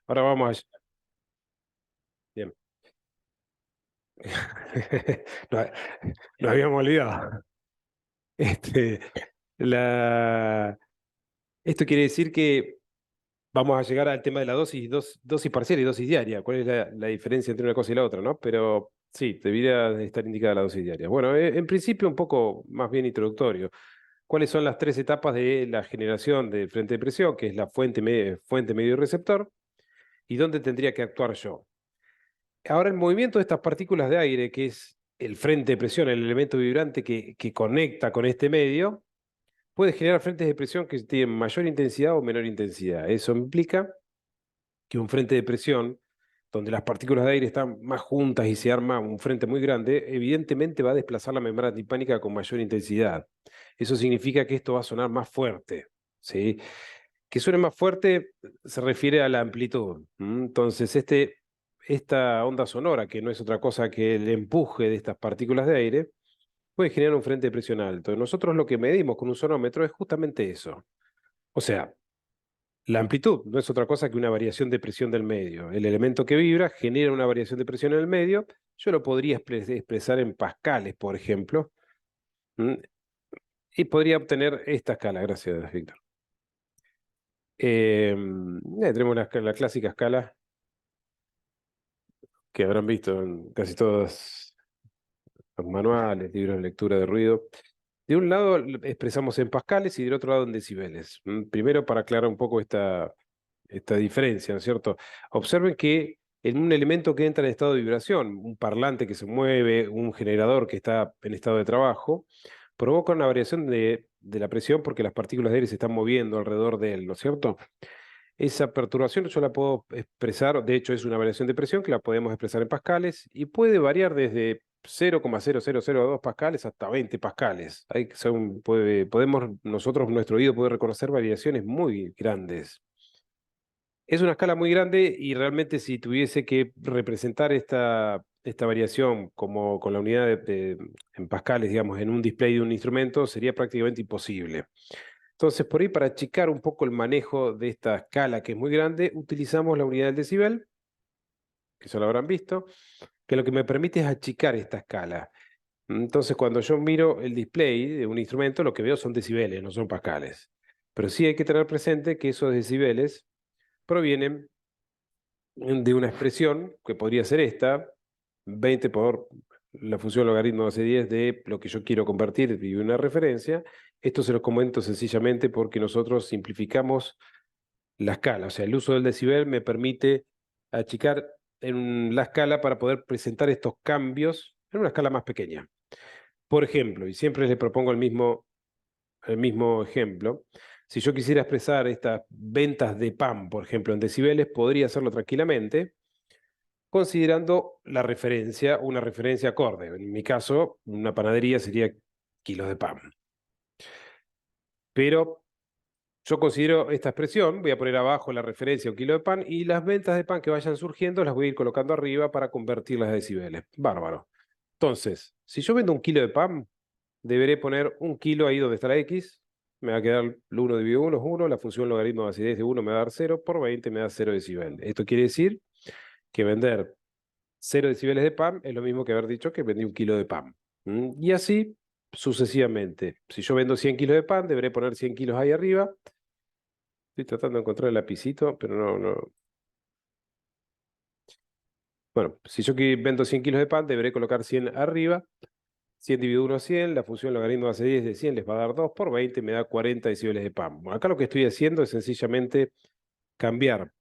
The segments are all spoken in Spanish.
Ahora vamos a... Bien. No, nos habíamos olvidado. Este, la... Esto quiere decir que vamos a llegar al tema de la dosis, dosis parcial y dosis diaria. ¿Cuál es la diferencia entre una cosa y la otra, no? Pero sí, debería de estar indicada la dosis diaria. Bueno, en principio un poco más bien introductorio. ¿Cuáles son las tres etapas de la generación del frente de presión, que es la fuente, medio y receptor? ¿Y dónde tendría que actuar yo? Ahora, el movimiento de estas partículas de aire, que es el frente de presión, el elemento vibrante que conecta con este medio, puede generar frentes de presión que tienen mayor intensidad o menor intensidad. Eso implica que un frente de presión, donde las partículas de aire están más juntas y se arma un frente muy grande, evidentemente va a desplazar la membrana timpánica con mayor intensidad. Eso significa que esto va a sonar más fuerte, ¿sí? Que suene más fuerte se refiere a la amplitud. Entonces, esta onda sonora, que no es otra cosa que el empuje de estas partículas de aire, puede generar un frente de presión alto. Nosotros lo que medimos con un sonómetro es justamente eso. O sea, la amplitud no es otra cosa que una variación de presión del medio. El elemento que vibra genera una variación de presión en el medio. Yo lo podría expresar en pascales, por ejemplo, ¿m? Y podría obtener esta escala. Gracias, Víctor. Tenemos la clásica escala que habrán visto en casi todos los manuales, libros de lectura de ruido. De un lado expresamos en pascales y del otro lado en decibeles. Primero, para aclarar un poco esta diferencia, ¿no es cierto? Observen que en un elemento que entra en estado de vibración, un parlante que se mueve, un generador que está en estado de trabajo, provoca una variación de la presión porque las partículas de aire se están moviendo alrededor de él, ¿no es cierto? Esa perturbación yo la puedo expresar, de hecho es una variación de presión que la podemos expresar en pascales y puede variar desde 0,0002 pascales hasta 20 pascales. Podemos, nosotros, nuestro oído puede reconocer variaciones muy grandes. Es una escala muy grande y realmente si tuviese que representar esta variación como con la unidad en pascales, digamos, en un display de un instrumento, sería prácticamente imposible. Entonces, por ahí, para achicar un poco el manejo de esta escala que es muy grande, utilizamos la unidad del decibel, que ya lo habrán visto, que lo que me permite es achicar esta escala. Entonces, cuando yo miro el display de un instrumento, lo que veo son decibeles, no son pascales. Pero sí hay que tener presente que esos decibeles provienen de una expresión que podría ser esta, 20 por la función logaritmo base 10 de lo que yo quiero convertir y una referencia. Esto se los comento sencillamente porque nosotros simplificamos la escala. O sea, el uso del decibel me permite achicar en la escala para poder presentar estos cambios en una escala más pequeña. Por ejemplo, y siempre les propongo el mismo ejemplo, si yo quisiera expresar estas ventas de pan, por ejemplo, en decibeles, podría hacerlo tranquilamente, considerando una referencia acorde. En mi caso, una panadería sería kilos de pan. Pero yo considero esta expresión, voy a poner abajo la referencia a un kilo de pan y las ventas de pan que vayan surgiendo las voy a ir colocando arriba para convertirlas a decibeles. Bárbaro. Entonces, si yo vendo un kilo de pan, deberé poner un kilo ahí donde está la X. Me va a quedar el 1 dividido 1 es 1, la función logaritmo de acidez de 1 me va a dar 0, por 20 me da 0 decibel. Esto quiere decir que vender 0 decibeles de pan es lo mismo que haber dicho que vendí un kilo de pan. Y así sucesivamente. Si yo vendo 100 kilos de pan, deberé poner 100 kilos ahí arriba. Estoy tratando de encontrar el lapicito, pero no. Bueno, si yo vendo 100 kilos de pan, deberé colocar 100 arriba. 100 dividido 1 100, la función logaritmo base 10 de 100 les va a dar 2 por 20, me da 40 decibeles de pan. Bueno, acá lo que estoy haciendo es sencillamente cambiar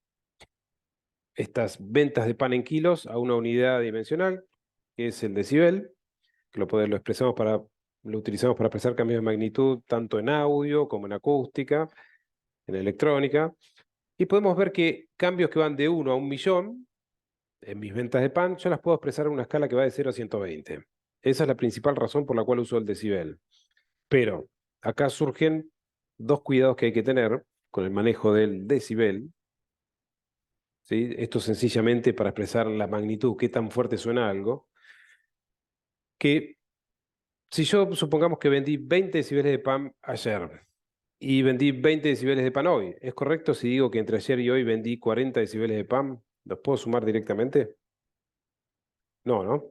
estas ventas de pan en kilos a una unidad dimensional, que es el decibel, que lo utilizamos para expresar cambios de magnitud tanto en audio como en acústica, en electrónica. Y podemos ver que cambios que van de 1 a 1.000.000 en mis ventas de pan, yo las puedo expresar en una escala que va de 0 a 120. Esa es la principal razón por la cual uso el decibel. Pero acá surgen dos cuidados que hay que tener con el manejo del decibel, ¿sí? Esto sencillamente para expresar la magnitud, qué tan fuerte suena algo, que si yo supongamos que vendí 20 decibeles de pan ayer, Y vendí 20 decibeles de pan hoy. ¿Es correcto si digo que entre ayer y hoy vendí 40 decibeles de pan? ¿Los puedo sumar directamente? No, ¿no?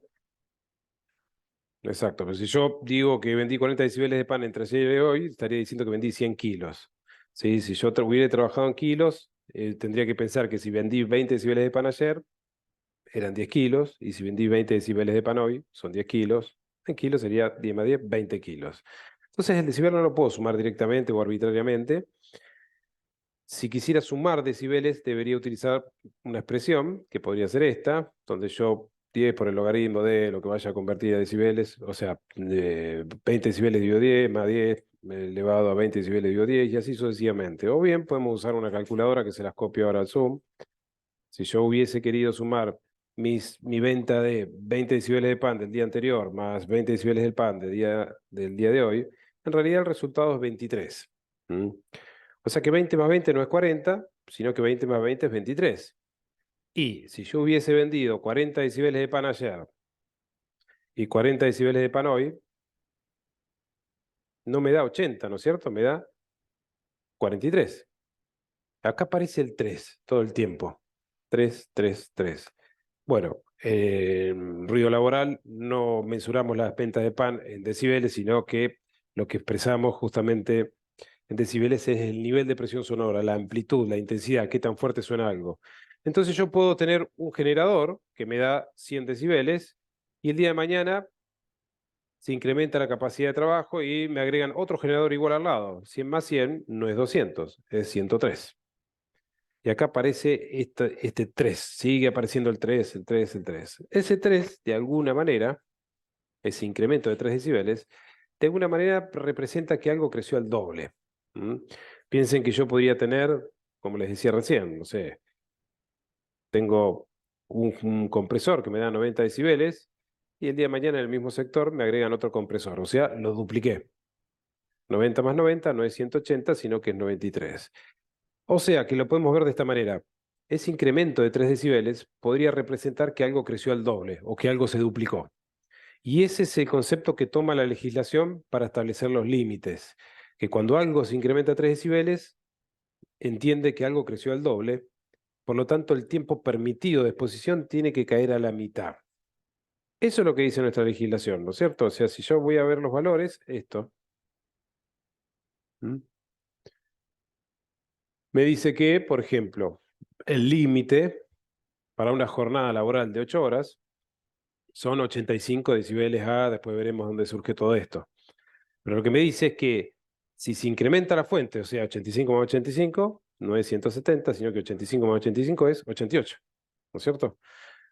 Exacto, pero si yo digo que vendí 40 decibeles de pan entre ayer y hoy, estaría diciendo que vendí 100 kilos. ¿Sí? Si yo hubiera trabajado en kilos, tendría que pensar que si vendí 20 decibeles de pan ayer, eran 10 kilos, y si vendí 20 decibeles de pan hoy, son 10 kilos. En kilos sería 10 más 10, 20 kilos. Entonces el decibel no lo puedo sumar directamente o arbitrariamente. Si quisiera sumar decibeles, debería utilizar una expresión, que podría ser esta, donde yo 10 por el logaritmo de lo que vaya a convertir a decibeles, o sea, 20 decibeles dividido 10 más 10 elevado a 20 decibeles dividido 10 y así sucesivamente. O bien podemos usar una calculadora que se las copio ahora al Zoom. Si yo hubiese querido sumar mi venta de 20 decibeles de pan del día anterior más 20 decibeles del pan del día de hoy, en realidad el resultado es 23. ¿Mm? O sea que 20 más 20 no es 40, sino que 20 más 20 es 23. Y si yo hubiese vendido 40 decibeles de pan ayer y 40 decibeles de pan hoy, no me da 80, ¿no es cierto? Me da 43. Acá aparece el 3 todo el tiempo. 3, 3, 3. Bueno, en ruido laboral no mensuramos las ventas de pan en decibeles, sino que lo que expresamos justamente en decibeles es el nivel de presión sonora, la amplitud, la intensidad, qué tan fuerte suena algo. Entonces yo puedo tener un generador que me da 100 decibeles y el día de mañana se incrementa la capacidad de trabajo y me agregan otro generador igual al lado. 100 más 100 no es 200, es 103. Y acá aparece este 3, sigue apareciendo el 3, el 3, el 3. Ese 3, de alguna manera, ese incremento de 3 decibeles, de alguna manera representa que algo creció al doble. ¿Mm? Piensen que yo podría tener, como les decía recién, no sé, tengo un compresor que me da 90 decibeles y el día de mañana en el mismo sector me agregan otro compresor, o sea, lo dupliqué. 90 más 90 no es 180, sino que es 93. O sea, que lo podemos ver de esta manera. Ese incremento de 3 decibeles podría representar que algo creció al doble o que algo se duplicó. Y ese es el concepto que toma la legislación para establecer los límites, que cuando algo se incrementa a 3 decibeles, entiende que algo creció al doble, por lo tanto el tiempo permitido de exposición tiene que caer a la mitad. Eso es lo que dice nuestra legislación, ¿no es cierto? O sea, si yo voy a ver los valores, esto, ¿m? Me dice que, por ejemplo, el límite para una jornada laboral de 8 horas son 85 decibeles A, después veremos dónde surge todo esto. Pero lo que me dice es que si se incrementa la fuente, o sea, 85 más 85, no es 170, sino que 85 más 85 es 88, ¿no es cierto?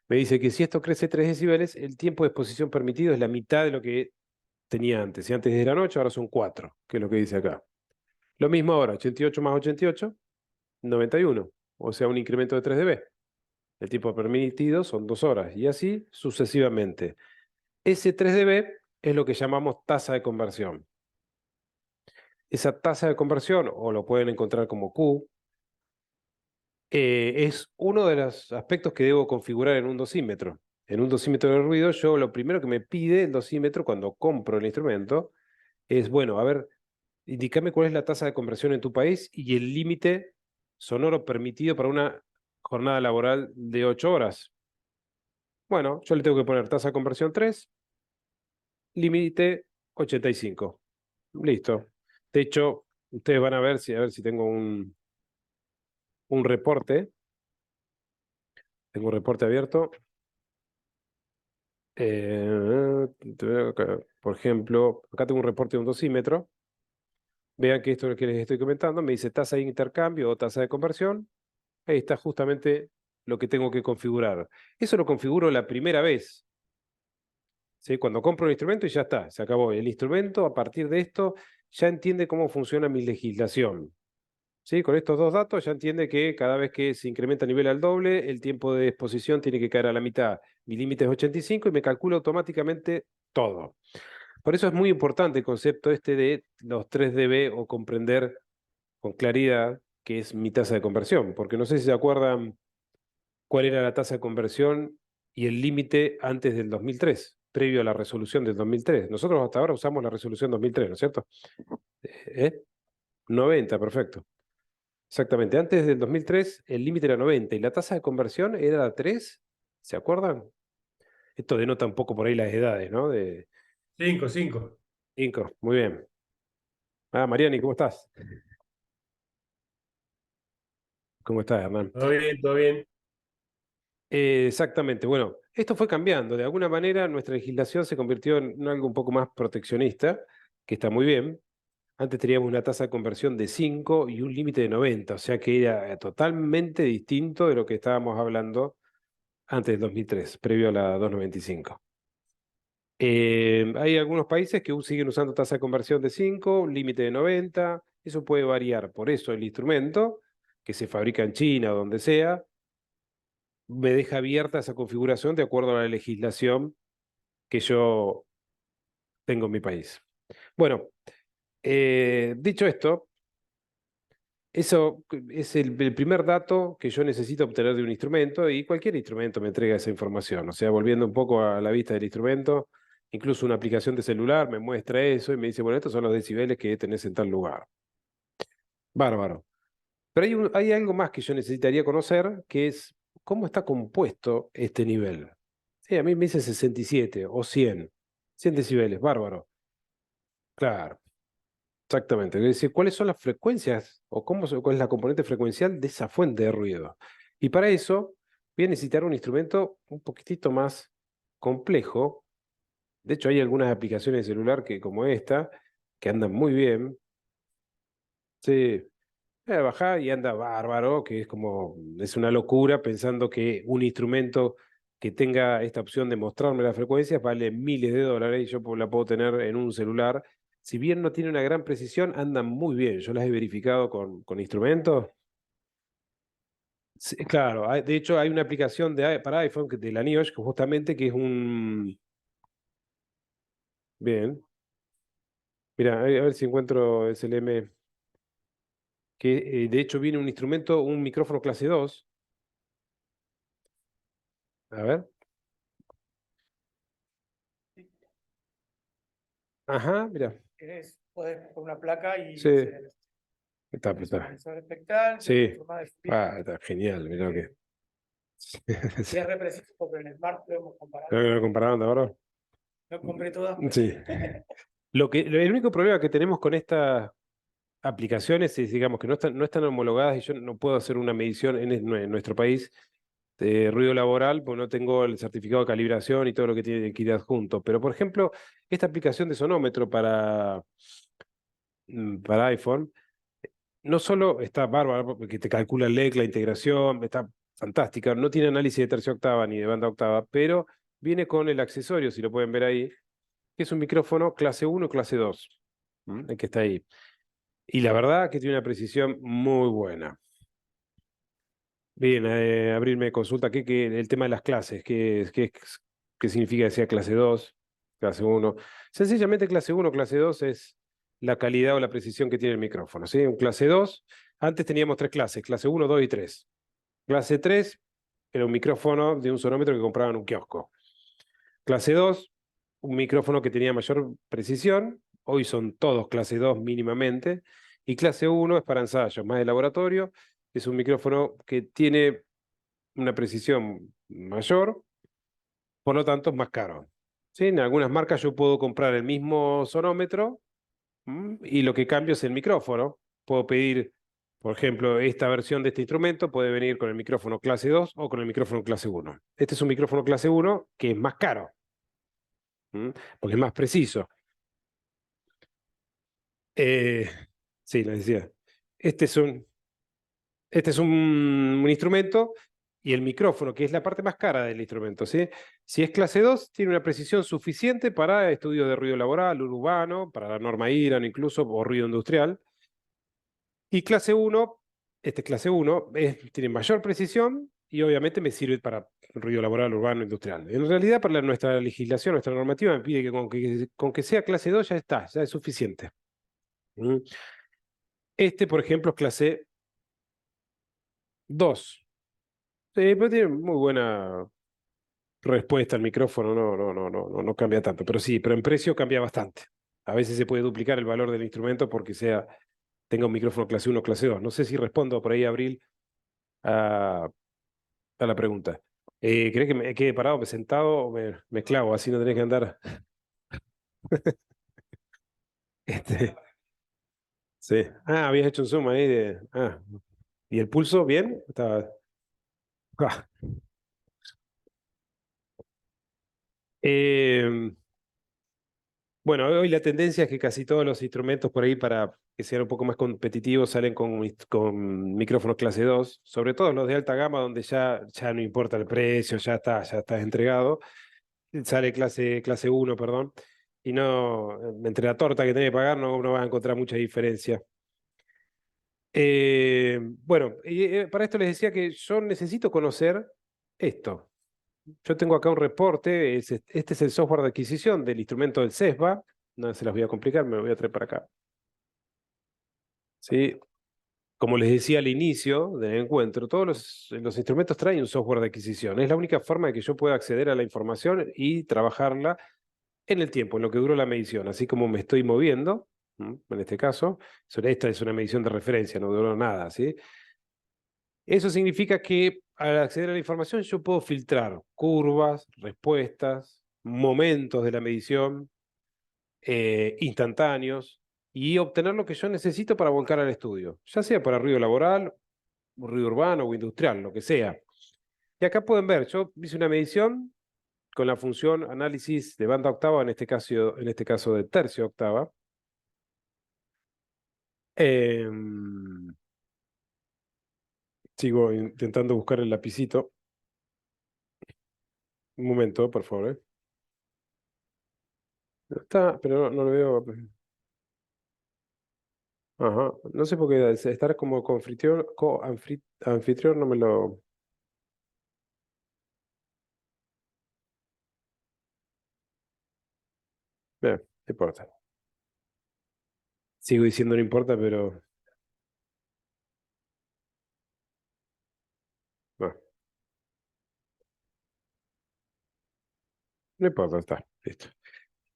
Me dice que si esto crece 3 decibeles, el tiempo de exposición permitido es la mitad de lo que tenía antes. Si antes eran 8, ahora son 4, que es lo que dice acá. Lo mismo ahora, 88 más 88, 91, o sea, un incremento de 3 dB. El tiempo permitido son 2 horas, y así sucesivamente. Ese 3 dB es lo que llamamos tasa de conversión. Esa tasa de conversión, o lo pueden encontrar como Q, es uno de los aspectos que debo configurar en un dosímetro. En un dosímetro de ruido, yo lo primero que me pide el dosímetro cuando compro el instrumento es, bueno, a ver, indícame cuál es la tasa de conversión en tu país y el límite sonoro permitido para una jornada laboral de 8 horas. Bueno, yo le tengo que poner tasa de conversión 3, límite 85. Listo. De hecho, ustedes van a ver si tengo un reporte. Tengo un reporte abierto. Por ejemplo, acá tengo un reporte de un dosímetro. Vean que esto es lo que les estoy comentando. Me dice tasa de intercambio o tasa de conversión. Ahí está justamente lo que tengo que configurar. Eso lo configuro la primera vez. ¿Sí? Cuando compro un instrumento y ya está, se acabó. El instrumento, a partir de esto, ya entiende cómo funciona mi legislación. ¿Sí? Con estos dos datos ya entiende que cada vez que se incrementa el nivel al doble, el tiempo de exposición tiene que caer a la mitad. Mi límite es 85 y me calcula automáticamente todo. Por eso es muy importante el concepto este de los 3 dB o comprender con claridad qué es mi tasa de conversión, porque no sé si se acuerdan cuál era la tasa de conversión y el límite antes del 2003, previo a la resolución del 2003. Nosotros hasta ahora usamos la resolución 2003, ¿no es cierto? ¿Eh? 90, perfecto. Exactamente. Antes del 2003 el límite era 90 y la tasa de conversión era 3. ¿Se acuerdan? Esto denota un poco por ahí las edades, ¿no? De Cinco, cinco. Inco. Muy bien. Ah, Mariani, ¿cómo estás? ¿Cómo estás, Hernán? Todo bien, todo bien. Exactamente. Bueno, esto fue cambiando. De alguna manera nuestra legislación se convirtió en algo un poco más proteccionista, que está muy bien. Antes teníamos una tasa de conversión de 5 y un límite de 90, o sea que era totalmente distinto de lo que estábamos hablando antes del 2003, previo a la 295. Hay algunos países que siguen usando tasa de conversión de 5, un límite de 90. Eso puede variar. Por eso el instrumento, que se fabrica en China o donde sea, me deja abierta esa configuración de acuerdo a la legislación que yo tengo en mi país. Bueno, dicho esto, eso es el primer dato que yo necesito obtener de un instrumento y cualquier instrumento me entrega esa información. O sea, volviendo un poco a la vista del instrumento, incluso una aplicación de celular me muestra eso y me dice, bueno, estos son los decibeles que tenés en tal lugar. Bárbaro. Pero hay algo más que yo necesitaría conocer, que es cómo está compuesto este nivel. Sí, a mí me dice 67 o 100. 100 decibeles, bárbaro. Claro. Exactamente. Es decir, ¿cuáles son las frecuencias o cuál es la componente frecuencial de esa fuente de ruido? Y para eso voy a necesitar un instrumento un poquitito más complejo. De hecho, hay algunas aplicaciones de celular que, como esta, que andan muy bien. Sí, bajá y anda bárbaro, que es como, es una locura pensando que un instrumento que tenga esta opción de mostrarme las frecuencias vale miles de dólares y yo la puedo tener en un celular. Si bien no tiene una gran precisión, andan muy bien. Yo las he verificado con instrumentos. Sí, claro, de hecho hay una aplicación para iPhone de la Niosh, justamente que es un... Bien, mira, a ver si encuentro SLM, que de hecho viene un instrumento, un micrófono clase 2. A ver. Ajá, mira. Querés, podés por una placa y Sí, hacer está. personalizador espectral, te Sí, transformás de está genial, mira lo que. y es re preciso porque en el Smart podemos comparar. Creo que lo comparaban ahora. No compré todas, pero Sí. El único problema que tenemos con estas aplicaciones es, digamos, que no están homologadas y yo no puedo hacer una medición en nuestro país de ruido laboral, porque no tengo el certificado de calibración y todo lo que tiene que ir adjunto. Pero, por ejemplo, esta aplicación de sonómetro para iPhone, no solo está bárbaro, porque te calcula el LEC, la integración, está fantástica, no tiene análisis de tercia octava ni de banda octava, pero viene con el accesorio, si lo pueden ver ahí, que es un micrófono clase 1 clase 2, el que está ahí. Y la verdad que tiene una precisión muy buena. Bien, abrirme consulta, el tema de las clases, qué significa que sea clase 2 clase 1? Sencillamente clase 1 clase 2 es la calidad o la precisión que tiene el micrófono, ¿sí? Un clase 2 antes teníamos tres clases, clase 1 2 y 3. Clase 3 era un micrófono de un sonómetro que compraba en un kiosco. Clase 2 un micrófono que tenía mayor precisión, hoy son todos clase 2 mínimamente, y clase 1 es para ensayos, más de laboratorio, es un micrófono que tiene una precisión mayor, por lo tanto es más caro. ¿Sí? En algunas marcas yo puedo comprar el mismo sonómetro, y lo que cambio es el micrófono. Puedo pedir, por ejemplo, esta versión de este instrumento puede venir con el micrófono clase 2 o con el micrófono clase 1. Este es un micrófono clase 1 que es más caro, porque es más preciso. Eh, sí, les decía. Este es un, este es un instrumento y el micrófono, que es la parte más cara del instrumento, ¿sí? Si es clase 2 tiene una precisión suficiente para estudios de ruido laboral, urbano, para la norma IRAN incluso, o ruido industrial. Y clase 1 este clase 1 tiene mayor precisión y obviamente me sirve para ruido laboral, urbano, industrial. En realidad, para nuestra legislación, nuestra normativa me pide que con que sea clase 2 ya está, ya es suficiente. ¿Mm? Este, por ejemplo, es clase 2. Sí, pero tiene muy buena respuesta al micrófono, no cambia tanto. Pero sí, pero en precio cambia bastante. A veces se puede duplicar el valor del instrumento porque sea tenga un micrófono clase 1 o clase 2. No sé si respondo por ahí, Abril, a, a la pregunta. ¿Querés que me quede parado, me sentado o me clavo? Así no tenés que andar. Este, sí. Ah, habías hecho un zoom ahí de. Ah. ¿Y el pulso bien? Estaba. Ah. Eh, bueno, hoy la tendencia es que casi todos los instrumentos por ahí para que sean un poco más competitivos salen con micrófonos clase 2, sobre todo los de alta gama donde ya no importa el precio, ya está entregado. Sale clase 1, perdón, y no, entre la torta que tenés que pagar no vas a encontrar mucha diferencia. Bueno, para esto les decía que yo necesito conocer esto. Yo tengo acá un reporte, este es el software de adquisición del instrumento del CESBA. No se las voy a complicar, me lo voy a traer para acá. ¿Sí? Como les decía al inicio del encuentro, todos los instrumentos traen un software de adquisición. Es la única forma de que yo pueda acceder a la información y trabajarla en el tiempo, en lo que duró la medición, así como me estoy moviendo, en este caso, esta es una medición de referencia, no duró nada, ¿sí? Eso significa que al acceder a la información yo puedo filtrar curvas, respuestas, momentos de la medición, instantáneos, y obtener lo que yo necesito para volcar al estudio, ya sea para ruido laboral, ruido urbano o industrial, lo que sea. Y acá pueden ver, yo hice una medición con la función análisis de banda octava, en este caso de tercio octava. Sigo intentando buscar el lapicito. Un momento, por favor. Está, pero no lo veo. Ajá. No sé por qué estar como anfitrión no me lo. No importa. Sigo diciendo no importa, pero. No, no importa, está. Listo.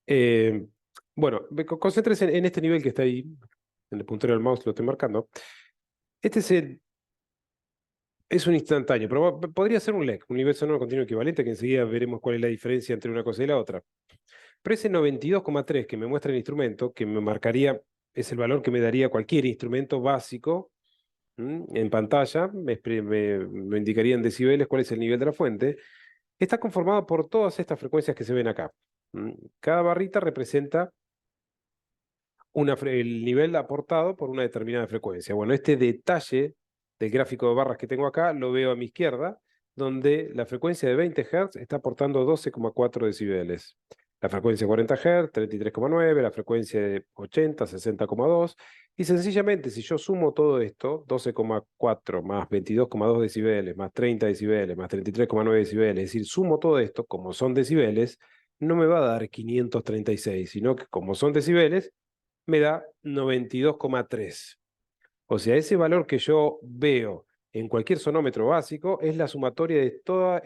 Eh, bueno, concéntrese en este nivel que está ahí. En el puntero del mouse lo estoy marcando. Este es un instantáneo, pero podría ser un LEC, un nivel sonoro continuo equivalente, que enseguida veremos cuál es la diferencia entre una cosa y la otra. Pero ese 92,3 que me muestra el instrumento, que me marcaría, es el valor que me daría cualquier instrumento básico en pantalla, me indicaría en decibeles cuál es el nivel de la fuente, está conformado por todas estas frecuencias que se ven acá. Cada barrita representa el nivel aportado por una determinada frecuencia. Bueno, este detalle del gráfico de barras que tengo acá lo veo a mi izquierda, donde la frecuencia de 20 Hz está aportando 12,4 decibeles. La frecuencia de 40 Hz, 33,9, la frecuencia de 80, 60,2. Y sencillamente, si yo sumo todo esto, 12,4 más 22,2 decibeles, más 30 decibeles, más 33,9 decibeles, es decir, sumo todo esto, como son decibeles, no me va a dar 536, sino que como son decibeles, me da 92,3. O sea, ese valor que yo veo en cualquier sonómetro básico es la sumatoria de todos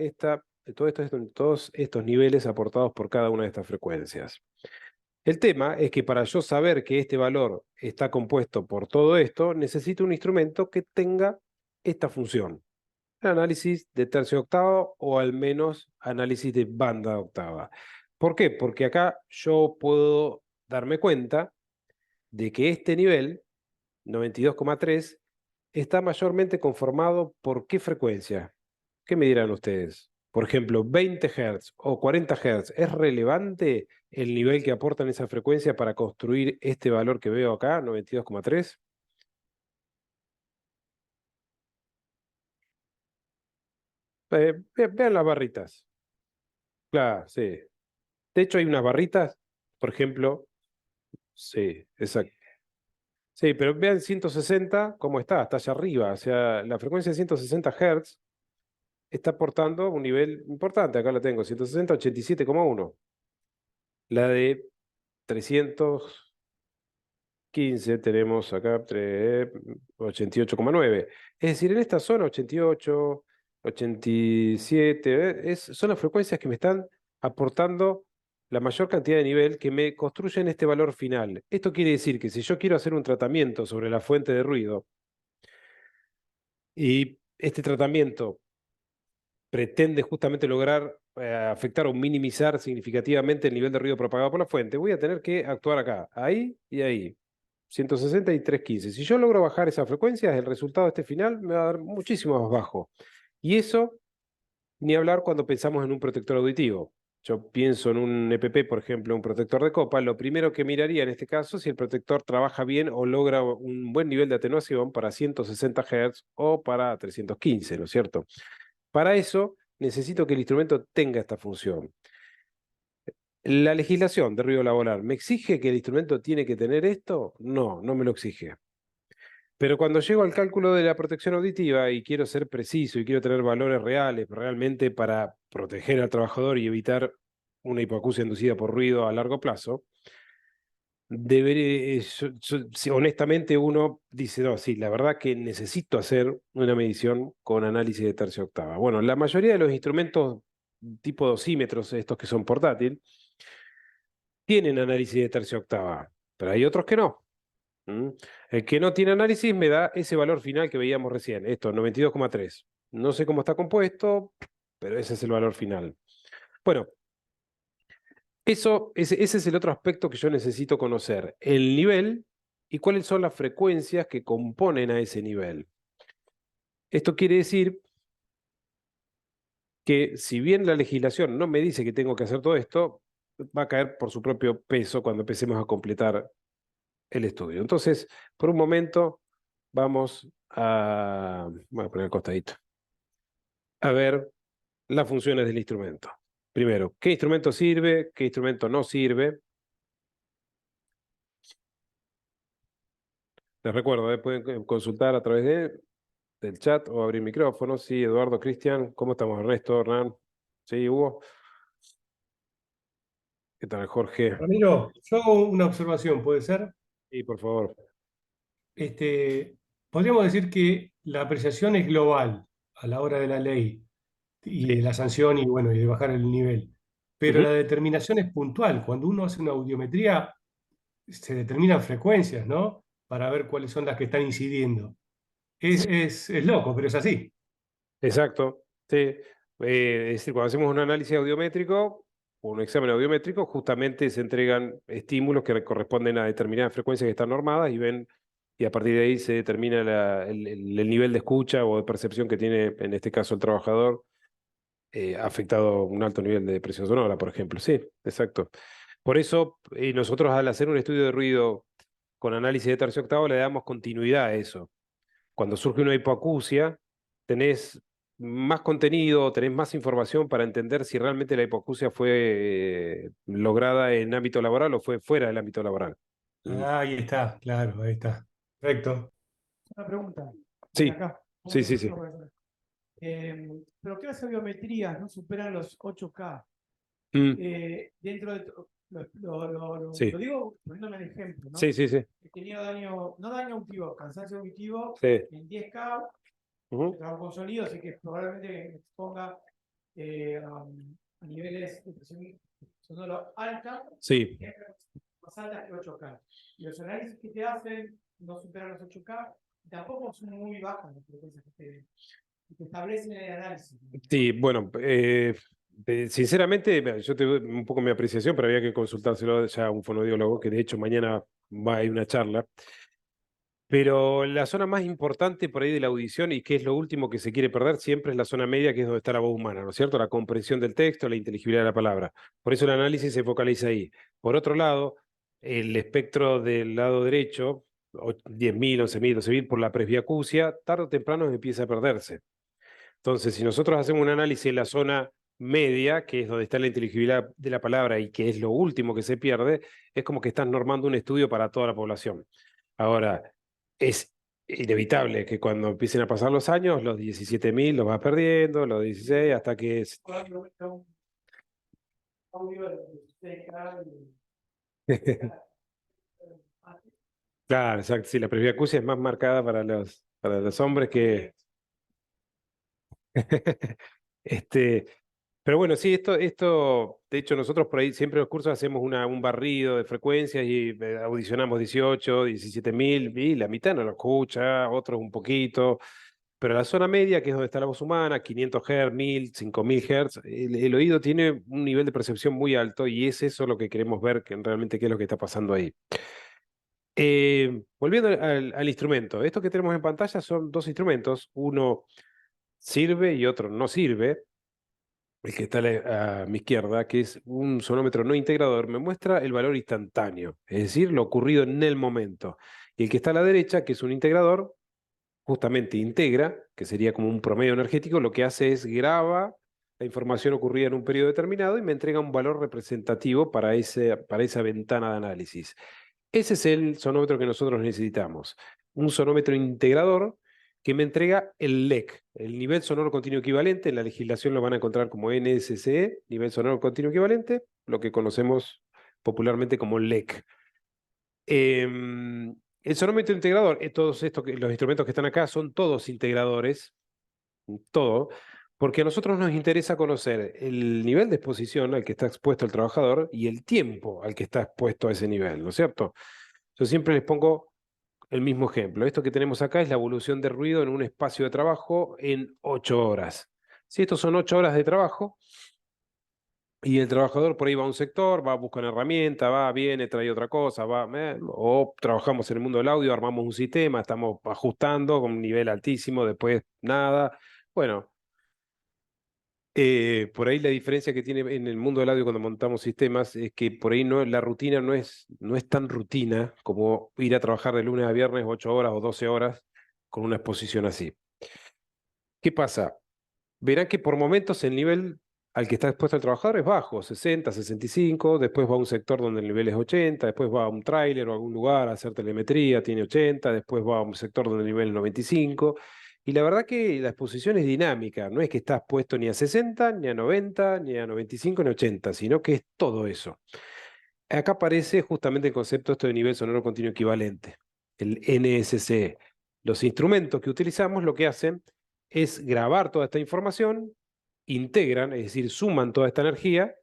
estos niveles aportados por cada una de estas frecuencias. El tema es que para yo saber que este valor está compuesto por todo esto, necesito un instrumento que tenga esta función. Análisis de tercio octava o al menos análisis de banda octava. ¿Por qué? Porque acá yo puedo darme cuenta de que este nivel, 92,3, está mayormente conformado por qué frecuencia. ¿Qué me dirán ustedes? Por ejemplo, 20 Hz o 40 Hz, ¿es relevante el nivel que aportan esa frecuencia para construir este valor que veo acá, 92,3? Vean las barritas. Claro, sí. De hecho, hay unas barritas, por ejemplo, sí, exacto. Sí, pero vean 160, ¿cómo está? Está allá arriba. O sea, la frecuencia de 160 Hz está aportando un nivel importante. Acá lo tengo, 160, 87,1. La de 315 tenemos acá 88,9. Es decir, en esta zona 88, 87, son las frecuencias que me están aportando la mayor cantidad de nivel que me construyen este valor final. Esto quiere decir que si yo quiero hacer un tratamiento sobre la fuente de ruido y este tratamiento pretende justamente lograr afectar o minimizar significativamente el nivel de ruido propagado por la fuente, voy a tener que actuar acá, ahí y ahí. 160 y 315. Si yo logro bajar esas frecuencias, el resultado de este final me va a dar muchísimo más bajo. Y eso, ni hablar cuando pensamos en un protector auditivo. Yo pienso en un EPP, por ejemplo, un protector de copa, lo primero que miraría en este caso es si el protector trabaja bien o logra un buen nivel de atenuación para 160 Hz o para 315, ¿no es cierto? Para eso necesito que el instrumento tenga esta función. ¿La legislación de ruido laboral me exige que el instrumento tiene que tener esto? No, no me lo exige. Pero cuando llego al cálculo de la protección auditiva y quiero ser preciso y quiero tener valores reales realmente para proteger al trabajador y evitar una hipoacusia inducida por ruido a largo plazo, si honestamente uno dice, no, sí, la verdad que necesito hacer una medición con análisis de tercia octava. Bueno, la mayoría de los instrumentos tipo dosímetros, estos que son portátil, tienen análisis de tercia octava, pero hay otros que no. ¿Mm? El que no tiene análisis me da ese valor final que veíamos recién, esto, 92,3. No sé cómo está compuesto, pero ese es el valor final. Bueno, ese es el otro aspecto que yo necesito conocer, el nivel y cuáles son las frecuencias que componen a ese nivel. Esto quiere decir que si bien la legislación no me dice que tengo que hacer todo esto, va a caer por su propio peso cuando empecemos a completar el estudio. Entonces, por un momento, voy a poner el costadito, a ver las funciones del instrumento. Primero, ¿qué instrumento sirve? ¿Qué instrumento no sirve? Les recuerdo, pueden consultar a través del chat o abrir micrófono. Sí, Eduardo, Cristian, ¿cómo estamos? Ernesto, Hernán, sí, Hugo. ¿Qué tal, Jorge? Ramiro, yo hago una observación, ¿puede ser? Sí, por favor. Este, podríamos decir que la apreciación es global a la hora de la ley y de Sí. la sanción y bueno, y de bajar el nivel. Pero Ujú. la determinación es puntual. Cuando uno hace una audiometría, se determinan frecuencias, ¿no? Para ver cuáles son las que están incidiendo. Es loco, pero es así. Exacto. Sí. Es decir, cuando hacemos un análisis audiométrico o un examen audiométrico, justamente se entregan estímulos que corresponden a determinadas frecuencias que están normadas y a partir de ahí se determina el nivel de escucha o de percepción que tiene, en este caso, el trabajador, afectado a un alto nivel de presión sonora, por ejemplo. Sí, exacto. Por eso, nosotros al hacer un estudio de ruido con análisis de tercio octavo le damos continuidad a eso. Cuando surge una hipoacusia, tenés más contenido, tenés más información para entender si realmente la hipoacusia fue lograda en ámbito laboral o fue fuera del ámbito laboral. Mm. Ah, ahí está, claro, ahí está. Perfecto. Una pregunta de Sí, acá. sí, sí, sí. ¿Pero qué las biometrías no superan los 8K? Mm, Dentro de lo sí, digo poniéndome el ejemplo, ¿no? sí, sí, sí, He tenido daño, no daño auditivo, cansancio auditivo sí. en 10K, Ujú. trabajo con sonido, así que probablemente me exponga a niveles de presión sonora alta, Sí. más altas que 8K. Y los análisis que te hacen no superan los 8K, tampoco son muy bajas las frecuencias que te establecen en el análisis. Sí, bueno, sinceramente, mira, yo te doy un poco mi apreciación, pero había que consultárselo ya a un fonoaudiólogo, que de hecho mañana va a ir una charla. Pero la zona más importante por ahí de la audición y que es lo último que se quiere perder siempre es la zona media, que es donde está la voz humana, ¿no es cierto? La comprensión del texto, la inteligibilidad de la palabra. Por eso el análisis se focaliza ahí. Por otro lado, el espectro del lado derecho, 10.000, 11.000, 12.000, por la presbiacusia, tarde o temprano empieza a perderse. Entonces, si nosotros hacemos un análisis en la zona media, que es donde está la inteligibilidad de la palabra y que es lo último que se pierde, es como que estás normando un estudio para toda la población. Ahora, es inevitable que cuando empiecen a pasar los años, los 17.000 los vas perdiendo, los 16, hasta que es... Audio de 6K Claro, exacto. Sí, la presbiacusia es más marcada para los hombres que... este, Pero bueno, sí, de hecho, nosotros por ahí siempre en los cursos hacemos un barrido de frecuencias y audicionamos 18, 17.000 y la mitad no lo escucha, otros un poquito. Pero la zona media, que es donde está la voz humana, 500 Hz, 1000, 5000 Hz, el oído tiene un nivel de percepción muy alto y es eso lo que queremos ver, que realmente qué es lo que está pasando ahí. Volviendo al instrumento, esto que tenemos en pantalla son dos instrumentos, uno sirve y otro no sirve. El que está a mi izquierda, que es un sonómetro no integrador, me muestra el valor instantáneo, es decir, lo ocurrido en el momento. Y el que está a la derecha, que es un integrador, justamente integra, que sería como un promedio energético, lo que hace es graba la información ocurrida en un periodo determinado y me entrega un valor representativo para esa ventana de análisis. Ese es el sonómetro que nosotros necesitamos. Un sonómetro integrador que me entrega el LEC, el nivel sonoro continuo equivalente. En la legislación lo van a encontrar como NSCE, nivel sonoro continuo equivalente, lo que conocemos popularmente como LEC. El sonómetro integrador, todos estos, los instrumentos que están acá son todos integradores, todo, porque a nosotros nos interesa conocer el nivel de exposición al que está expuesto el trabajador y el tiempo al que está expuesto a ese nivel, ¿no es cierto? Yo siempre les pongo el mismo ejemplo. Esto que tenemos acá es la evolución de ruido en un espacio de trabajo en 8 horas. Si estos son 8 horas de trabajo, y el trabajador por ahí va a un sector, va a buscar una herramienta, va, viene, trae otra cosa, o trabajamos en el mundo del audio, armamos un sistema, estamos ajustando con un nivel altísimo, después nada. Bueno, por ahí la diferencia que tiene en el mundo del audio cuando montamos sistemas es que por ahí la rutina no es tan rutina como ir a trabajar de lunes a viernes 8 horas o 12 horas con una exposición así. ¿Qué pasa? Verán que por momentos el nivel al que está expuesto el trabajador es bajo, 60, 65, después va a un sector donde el nivel es 80, después va a un tráiler o a algún lugar a hacer telemetría, tiene 80, después va a un sector donde el nivel es 95, y la verdad que la exposición es dinámica, no es que estás puesto ni a 60, ni a 90, ni a 95, ni a 80, sino que es todo eso. Acá aparece justamente el concepto esto de nivel sonoro continuo equivalente, el NSCE. Los instrumentos que utilizamos lo que hacen es grabar toda esta información, integran, es decir, suman toda esta energía,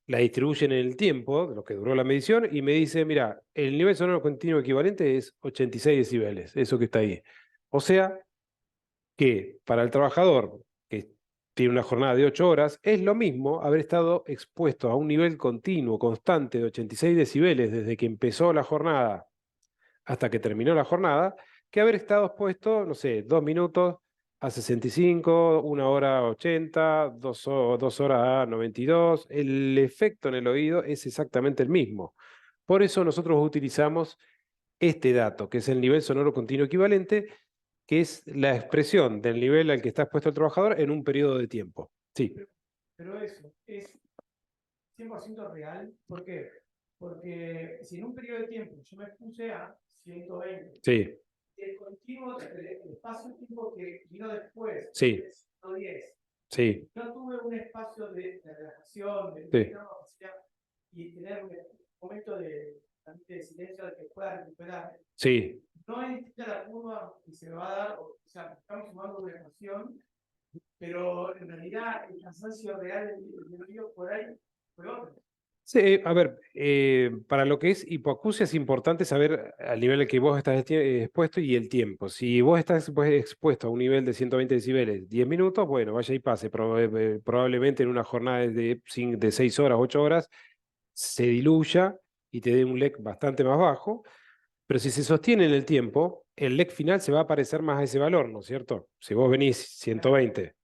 la distribuyen en el tiempo, de lo que duró la medición, y me dice, mira, el nivel sonoro continuo equivalente es 86 decibeles, eso que está ahí. O sea, que para el trabajador que tiene una jornada de 8 horas, es lo mismo haber estado expuesto a un nivel continuo, constante de 86 decibeles desde que empezó la jornada hasta que terminó la jornada, que haber estado expuesto, no sé, 2 minutos a 65, 1 hora a 80, 2 horas a 92. El efecto en el oído es exactamente el mismo. Por eso nosotros utilizamos este dato, que es el nivel sonoro continuo equivalente, que es la expresión del nivel al que está expuesto el trabajador en un periodo de tiempo. Sí. Pero eso es 100% real. ¿Por qué? Porque si en un periodo de tiempo yo me puse a 120, Sí. el continuo, el espacio-tiempo que vino después, Sí. 110, Sí. no tuve un espacio de relajación, Sí. y tener un momento de silencio al que pueda recuperar. Sí. No es distinta la curva que se me va a dar, o sea, estamos sumando una relajación, pero en realidad el cansancio real del oído por ahí fue otro. Sí, a ver, para lo que es hipoacusia es importante saber al nivel al que vos estás expuesto y el tiempo. Si vos estás expuesto a un nivel de 120 decibeles 10 minutos, bueno, vaya y pase. Probablemente en una jornada de 6 horas, 8 horas, se diluya y te dé un LEC bastante más bajo. Pero si se sostiene en el tiempo, el LEC final se va a parecer más a ese valor, ¿no es cierto? Si vos venís 120.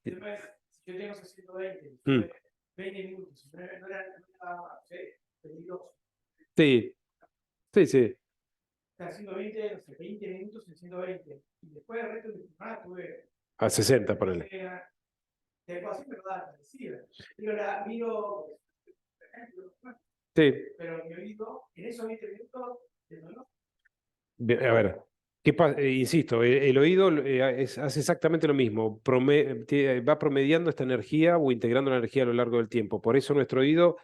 Después, si yo tengo 120, Mm. 20 minutos, no era 22. Sí, sí, sí. Está 120, no sé, 20 minutos en 120. Y después el resto de mi jornada tuve. A 60, ponele. De ecuación me lo da parecida. Miro. Sí. Pero mi oído, en esos 20 minutos, ¿no? A ver, insisto, el oído hace exactamente lo mismo, va promediando esta energía o integrando la energía a lo largo del tiempo. Por eso nuestro oído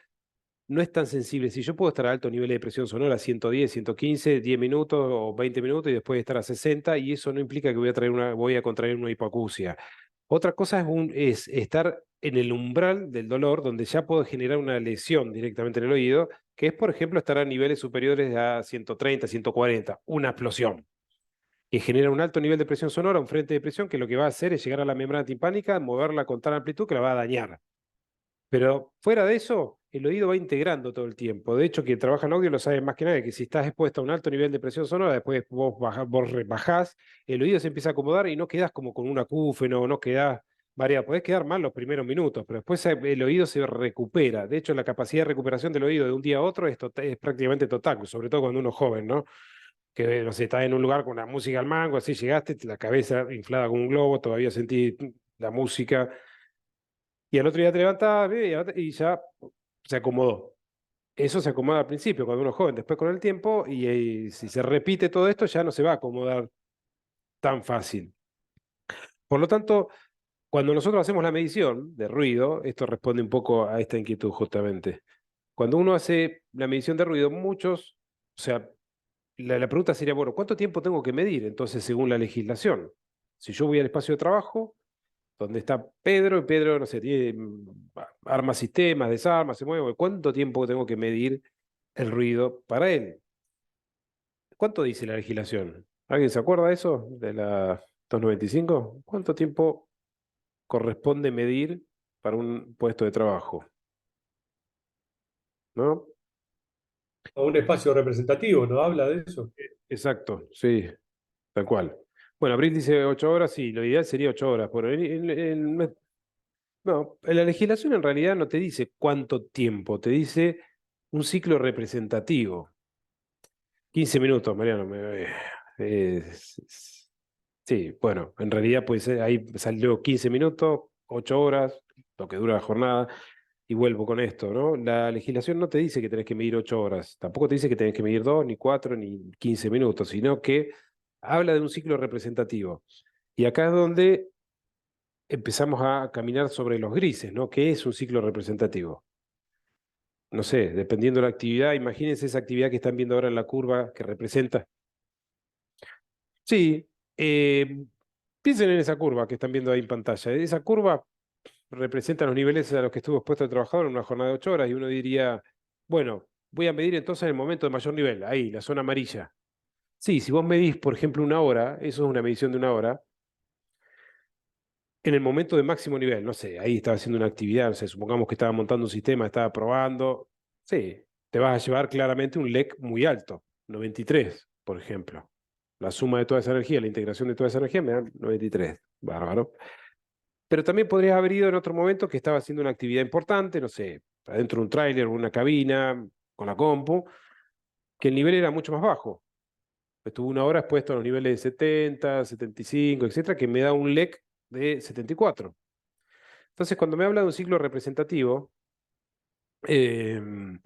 no es tan sensible. Si yo puedo estar a alto nivel de presión sonora, 110, 115, 10 minutos o 20 minutos y después estar a 60, y eso no implica que voy a contraer una hipoacusia. Otra cosa es estar en el umbral del dolor, donde ya puedo generar una lesión directamente en el oído, que es, por ejemplo, estar a niveles superiores a 130, 140, una explosión, que genera un alto nivel de presión sonora, un frente de presión, que lo que va a hacer es llegar a la membrana timpánica, moverla con tal amplitud que la va a dañar. Pero fuera de eso, el oído va integrando todo el tiempo. De hecho, quien trabaja en audio lo sabe más que nadie, que si estás expuesto a un alto nivel de presión sonora, después vos bajás, el oído se empieza a acomodar y no quedás como con un acúfeno, no quedás variado. Podés quedar mal los primeros minutos, pero después el oído se recupera. De hecho, la capacidad de recuperación del oído de un día a otro es prácticamente total, sobre todo cuando uno es joven, ¿no? Que, no sé, estás en un lugar con la música al mango, así llegaste, la cabeza inflada con un globo, todavía sentís la música y al otro día te levantás y ya se acomodó. Eso se acomoda al principio, cuando uno es joven, después con el tiempo, y si se repite todo esto, ya no se va a acomodar tan fácil. Por lo tanto, cuando nosotros hacemos la medición de ruido, esto responde un poco a esta inquietud justamente. Cuando uno hace la medición de ruido, muchos, o sea, la pregunta sería, bueno, ¿cuánto tiempo tengo que medir entonces según la legislación? Si yo voy al espacio de trabajo, donde está Pedro, y Pedro, no sé, arma sistemas, desarma, se mueve. ¿Cuánto tiempo tengo que medir el ruido para él? ¿Cuánto dice la legislación? ¿Alguien se acuerda de eso? De la 295. ¿Cuánto tiempo corresponde medir para un puesto de trabajo? ¿No? A un espacio representativo, ¿no habla de eso? Exacto, sí, tal cual. Bueno, Abril dice 8 horas, sí, lo ideal sería 8 horas. Pero no, la legislación en realidad no te dice cuánto tiempo, te dice un ciclo representativo. 15 minutos, Mariano. Sí, bueno, en realidad pues ahí salió 15 minutos, 8 horas, lo que dura la jornada, y vuelvo con esto, ¿no? La legislación no te dice que tenés que medir 8 horas, tampoco te dice que tenés que medir 2, ni 4, ni 15 minutos, sino que habla de un ciclo representativo. Y acá es donde empezamos a caminar sobre los grises, ¿no? ¿Qué es un ciclo representativo? No sé, dependiendo de la actividad, imagínense esa actividad que están viendo ahora en la curva que representa. Sí, piensen en esa curva que están viendo ahí en pantalla. Esa curva representa los niveles a los que estuvo expuesto el trabajador en una jornada de 8 horas y uno diría, bueno, voy a medir entonces el momento de mayor nivel, ahí, la zona amarilla. Sí, si vos medís, por ejemplo, una hora, eso es una medición de una hora, en el momento de máximo nivel, no sé, ahí estaba haciendo una actividad, no sé, supongamos que estaba montando un sistema, estaba probando, sí, te vas a llevar claramente un LEC muy alto, 93, por ejemplo. La suma de toda esa energía, la integración de toda esa energía me da 93, bárbaro. Pero también podrías haber ido en otro momento que estaba haciendo una actividad importante, no sé, adentro de un tráiler, una cabina, con la compu, que el nivel era mucho más bajo. Estuve una hora expuesto a los niveles de 70, 75, etcétera, que me da un LEC de 74. Entonces, cuando me habla de un ciclo representativo, en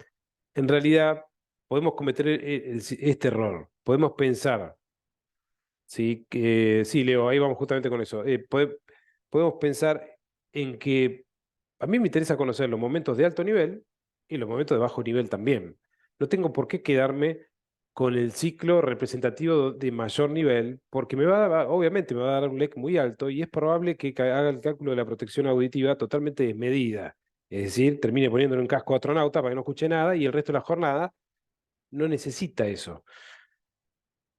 realidad podemos cometer este error. Podemos pensar, ¿sí? Sí, Leo, ahí vamos justamente con eso. Podemos pensar en que a mí me interesa conocer los momentos de alto nivel y los momentos de bajo nivel también. No tengo por qué quedarme con el ciclo representativo de mayor nivel, porque obviamente me va a dar un LEC muy alto y es probable que haga el cálculo de la protección auditiva totalmente desmedida. Es decir, termine poniéndole un casco a astronauta para que no escuche nada y el resto de la jornada no necesita eso.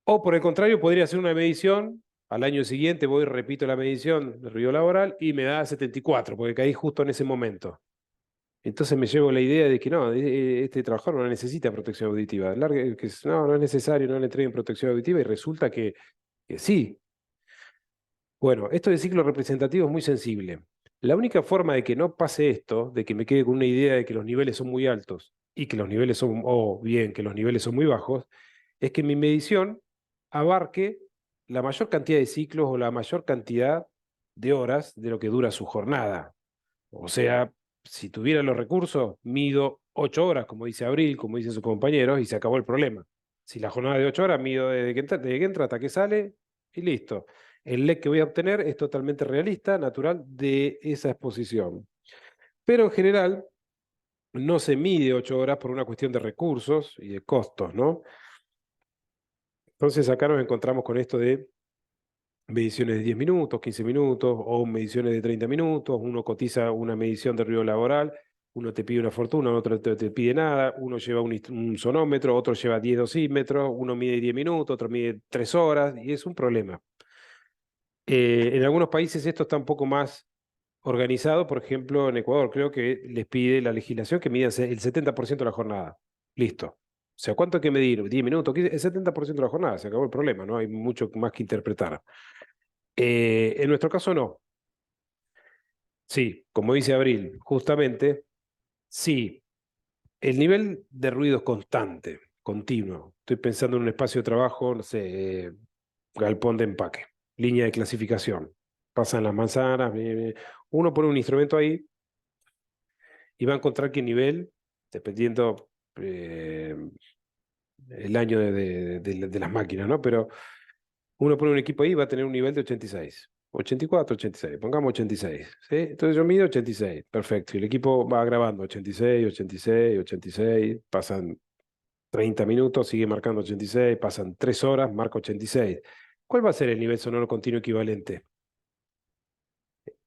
O por el contrario, podría hacer una medición, al año siguiente voy y repito la medición de ruido laboral y me da 74, porque caí justo en ese momento. Entonces me llevo la idea de que no, este trabajador no necesita protección auditiva. No, no es necesario, no le entreguen protección auditiva y resulta que sí. Bueno, esto de ciclo representativo es muy sensible. La única forma de que no pase esto, de que me quede con una idea de que los niveles son muy altos y que los niveles son, o bien, que los niveles son muy bajos, es que mi medición abarque la mayor cantidad de ciclos o la mayor cantidad de horas de lo que dura su jornada. O sea, si tuviera los recursos, mido 8 horas, como dice Abril, como dicen sus compañeros, y se acabó el problema. Si la jornada de 8 horas, mido desde que entra hasta que sale, y listo. El LEC que voy a obtener es totalmente realista, natural, de esa exposición. Pero en general, no se mide 8 horas por una cuestión de recursos y de costos, ¿no? Entonces acá nos encontramos con esto de mediciones de 10 minutos, 15 minutos o mediciones de 30 minutos. Uno cotiza una medición de ruido laboral, uno te pide una fortuna, otro te pide nada, uno lleva un sonómetro, otro lleva 10 dosímetros, uno mide 10 minutos, otro mide 3 horas y es un problema. En algunos países esto está un poco más organizado, por ejemplo, en Ecuador creo que les pide la legislación que midan el 70% de la jornada. Listo. O sea, ¿cuánto hay que medir? 10 minutos, 15, el 70% de la jornada, se acabó el problema, no hay mucho más que interpretar. En nuestro caso no. Sí, como dice Abril, justamente, sí, el nivel de ruido es constante, continuo. Estoy pensando en un espacio de trabajo, no sé, galpón de empaque, línea de clasificación. Pasan las manzanas, uno pone un instrumento ahí y va a encontrar qué nivel, dependiendo el año de las máquinas, ¿no? Pero uno pone un equipo ahí y va a tener un nivel de 86. 84, 86, pongamos 86, ¿sí? Entonces yo mido 86, perfecto. Y el equipo va grabando 86, 86, 86, pasan 30 minutos, sigue marcando 86, pasan 3 horas, marca 86. ¿Cuál va a ser el nivel sonoro continuo equivalente?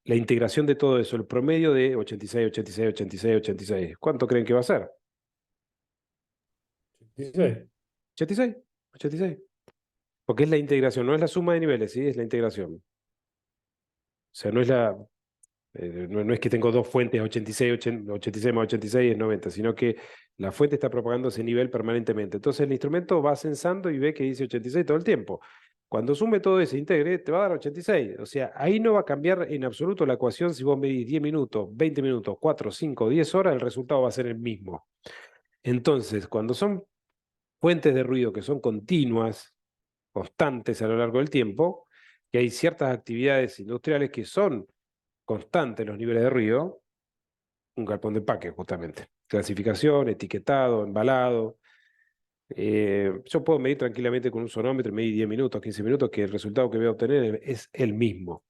La integración de todo eso, el promedio de 86, 86, 86, 86. ¿Cuánto creen que va a ser? 86. 86, 86. Porque es la integración, no es la suma de niveles, ¿sí? Es la integración. O sea, no es no es que tengo dos fuentes, 86, 86 más 86 es 90, sino que la fuente está propagando ese nivel permanentemente. Entonces el instrumento va censando y ve que dice 86 todo el tiempo. Cuando sume todo ese integre, te va a dar 86. O sea, ahí no va a cambiar en absoluto la ecuación si vos medís 10 minutos, 20 minutos, 4, 5, 10 horas, el resultado va a ser el mismo. Entonces, cuando son fuentes de ruido que son continuas, constantes a lo largo del tiempo, que hay ciertas actividades industriales que son constantes los niveles de ruido, un galpón de empaque justamente. Clasificación, etiquetado, embalado. Yo puedo medir tranquilamente con un sonómetro, medir 10 minutos, 15 minutos, que el resultado que voy a obtener es el mismo.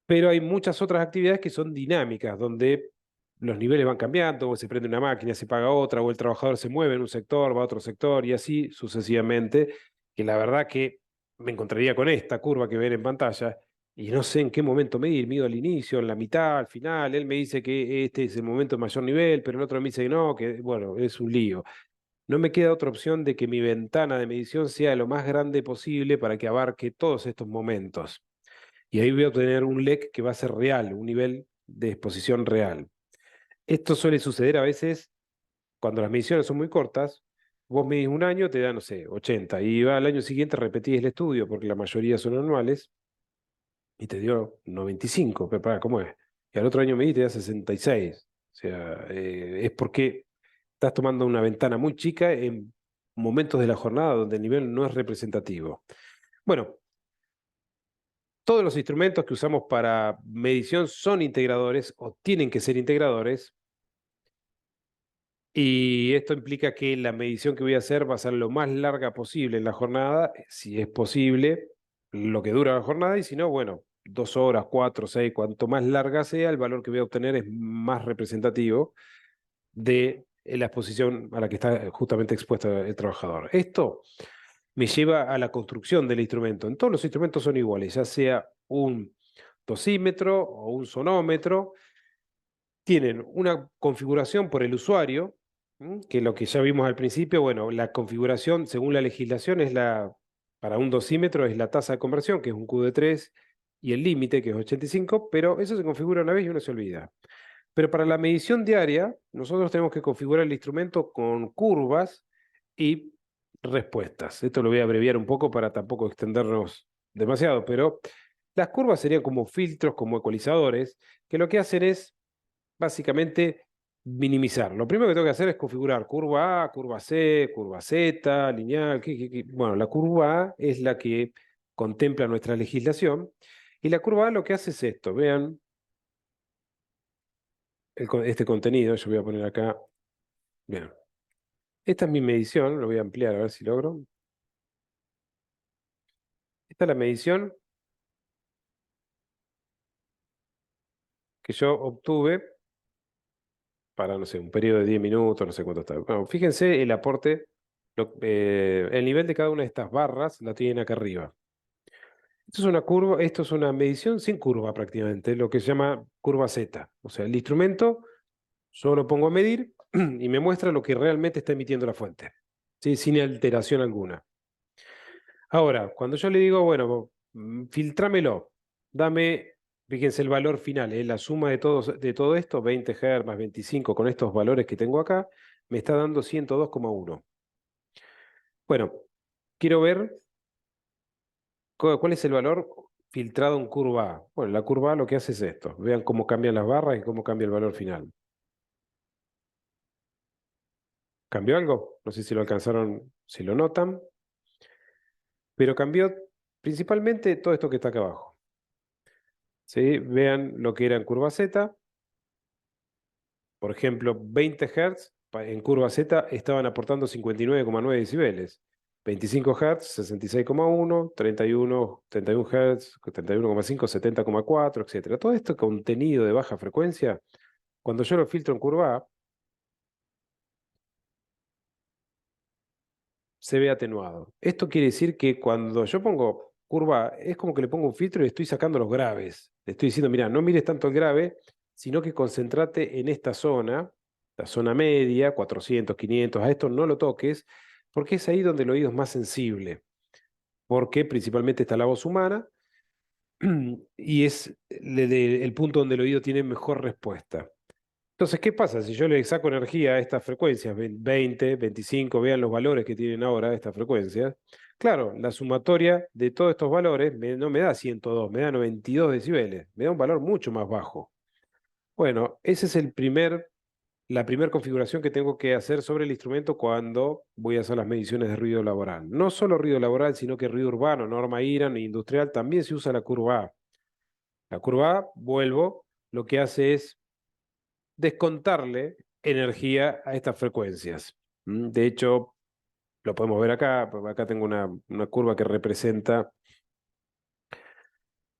Pero hay muchas otras actividades que son dinámicas, donde los niveles van cambiando, o se prende una máquina, se paga otra, o el trabajador se mueve en un sector, va a otro sector, y así sucesivamente, que la verdad que me encontraría con esta curva que ven en pantalla, y no sé en qué momento medir, mido al inicio, en la mitad, al final, él me dice que este es el momento de mayor nivel, pero el otro me dice que no, que bueno, es un lío. No me queda otra opción de que mi ventana de medición sea lo más grande posible para que abarque todos estos momentos. Y ahí voy a obtener un LEC que va a ser real, un nivel de exposición real. Esto suele suceder a veces cuando las mediciones son muy cortas. Vos medís un año, te da, no sé, 80, y va al año siguiente repetís el estudio, porque la mayoría son anuales, y te dio 95, pero para, ¿cómo es? Y al otro año medís y te da 66. O sea, es porque estás tomando una ventana muy chica en momentos de la jornada donde el nivel no es representativo. Bueno, todos los instrumentos que usamos para medición son integradores o tienen que ser integradores. Y esto implica que la medición que voy a hacer va a ser lo más larga posible en la jornada, si es posible, lo que dura la jornada, y si no, bueno, 2 horas, 4, 6, cuanto más larga sea, el valor que voy a obtener es más representativo de la exposición a la que está justamente expuesto el trabajador. Esto me lleva a la construcción del instrumento. En todos los instrumentos son iguales, ya sea un dosímetro o un sonómetro, tienen una configuración por el usuario, que lo que ya vimos al principio, bueno, la configuración según la legislación para un dosímetro es la tasa de conversión, que es un Q de 3, y el límite, que es 85, pero eso se configura una vez y uno se olvida. Pero para la medición diaria, nosotros tenemos que configurar el instrumento con curvas y respuestas. Esto lo voy a abreviar un poco para tampoco extendernos demasiado, pero las curvas serían como filtros, como ecualizadores, que lo que hacen es básicamente minimizar. Lo primero que tengo que hacer es configurar curva A, curva C, curva Z, lineal. Bueno, la curva A es la que contempla nuestra legislación y la curva A lo que hace es esto. Vean este contenido, yo voy a poner acá. Bien. Esta es mi medición, lo voy a ampliar a ver si logro. Esta es la medición que yo obtuve para, no sé, un periodo de 10 minutos, no sé cuánto está. Bueno, fíjense el aporte, el nivel de cada una de estas barras la tienen acá arriba. Esto es una curva, esto es una medición sin curva prácticamente, lo que se llama curva Z. O sea, el instrumento yo lo pongo a medir y me muestra lo que realmente está emitiendo la fuente, ¿sí? Sin alteración alguna. Ahora, cuando yo le digo, bueno, filtrámelo, dame, fíjense el valor final, la suma de todo esto, 20 Hz más 25 con estos valores que tengo acá, me está dando 102,1. Bueno, quiero ver cuál es el valor filtrado en curva A. Bueno, la curva A lo que hace es esto. Vean cómo cambian las barras y cómo cambia el valor final. ¿Cambió algo? No sé si lo alcanzaron, si lo notan, pero cambió principalmente todo esto que está acá abajo. ¿Sí? Vean lo que era en curva Z. Por ejemplo, 20 Hz en curva Z estaban aportando 59,9 decibeles. 25 Hz, 66,1, 31 Hz, 31,5, 70,4, etc. Todo esto contenido de baja frecuencia, cuando yo lo filtro en curva A, se ve atenuado. Esto quiere decir que cuando yo pongo curva, es como que le pongo un filtro y le estoy sacando los graves. Le estoy diciendo, mira, no mires tanto el grave, sino que concentrate en esta zona, la zona media, 400, 500, a esto no lo toques, porque es ahí donde el oído es más sensible, porque principalmente está la voz humana y es el punto donde el oído tiene mejor respuesta. Entonces, ¿qué pasa? Si yo le saco energía a estas frecuencias, 20, 25, vean los valores que tienen ahora estas frecuencias. Claro, la sumatoria de todos estos valores no me da 102, me da 92 decibeles, me da un valor mucho más bajo. Bueno, esa es la primera configuración que tengo que hacer sobre el instrumento cuando voy a hacer las mediciones de ruido laboral. No solo ruido laboral, sino que ruido urbano, norma IRAN e industrial, también se usa la curva A. La curva A, vuelvo, lo que hace es descontarle energía a estas frecuencias. De hecho, lo podemos ver acá. Acá tengo una curva que representa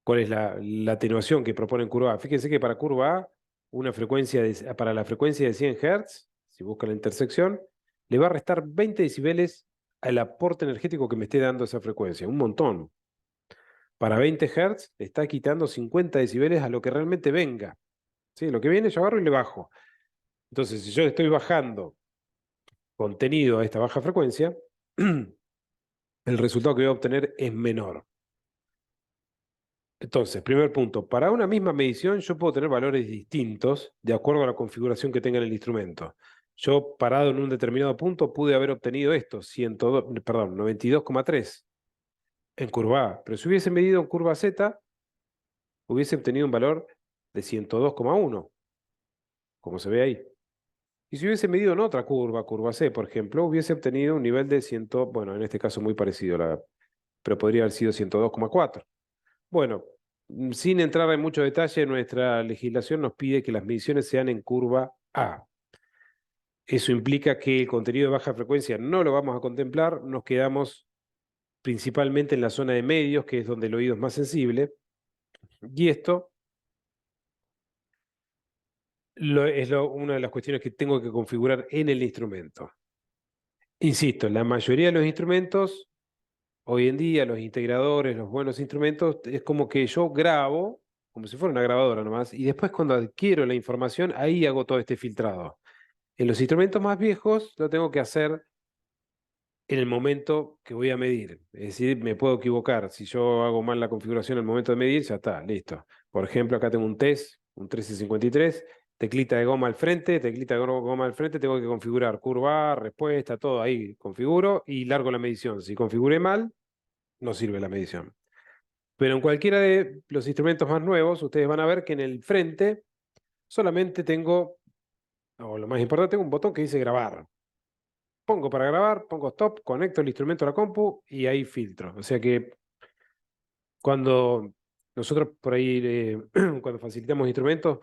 cuál es la atenuación que propone en curva A. Fíjense que para curva A, para la frecuencia de 100 Hz, si busca la intersección, le va a restar 20 decibeles al aporte energético que me esté dando esa frecuencia. Un montón. Para 20 Hz le está quitando 50 decibeles a lo que realmente venga. ¿Sí? Lo que viene yo agarro y le bajo. Entonces, si yo le estoy bajando contenido a esta baja frecuencia, el resultado que voy a obtener es menor. Entonces, primer punto, para una misma medición yo puedo tener valores distintos de acuerdo a la configuración que tenga en el instrumento. Yo, parado en un determinado punto, pude haber obtenido esto, 92,3 en curva A, pero si hubiese medido en curva Z, hubiese obtenido un valor de 102,1, como se ve ahí. Y si hubiese medido en otra curva C, por ejemplo, hubiese obtenido un nivel de 100, bueno, en este caso muy parecido, pero podría haber sido 102,4. Bueno, sin entrar en mucho detalle, nuestra legislación nos pide que las mediciones sean en curva A. Eso implica que el contenido de baja frecuencia no lo vamos a contemplar, nos quedamos principalmente en la zona de medios, que es donde el oído es más sensible, y esto es una de las cuestiones que tengo que configurar en el instrumento. Insisto, la mayoría de los instrumentos, hoy en día, los integradores, los buenos instrumentos, es como que yo grabo, como si fuera una grabadora nomás, y después cuando adquiero la información, ahí hago todo este filtrado. En los instrumentos más viejos lo tengo que hacer en el momento que voy a medir. Es decir, me puedo equivocar. Si yo hago mal la configuración en el momento de medir, ya está, listo. Por ejemplo, acá tengo un test, un 1353, teclita de goma al frente, tengo que configurar curva, respuesta, todo ahí configuro y largo la medición. Si configuré mal, no sirve la medición. Pero en cualquiera de los instrumentos más nuevos, ustedes van a ver que en el frente solamente tengo, o lo más importante, tengo un botón que dice grabar. Pongo para grabar, pongo stop, conecto el instrumento a la compu y ahí filtro. O sea que cuando nosotros por ahí, cuando facilitamos instrumentos,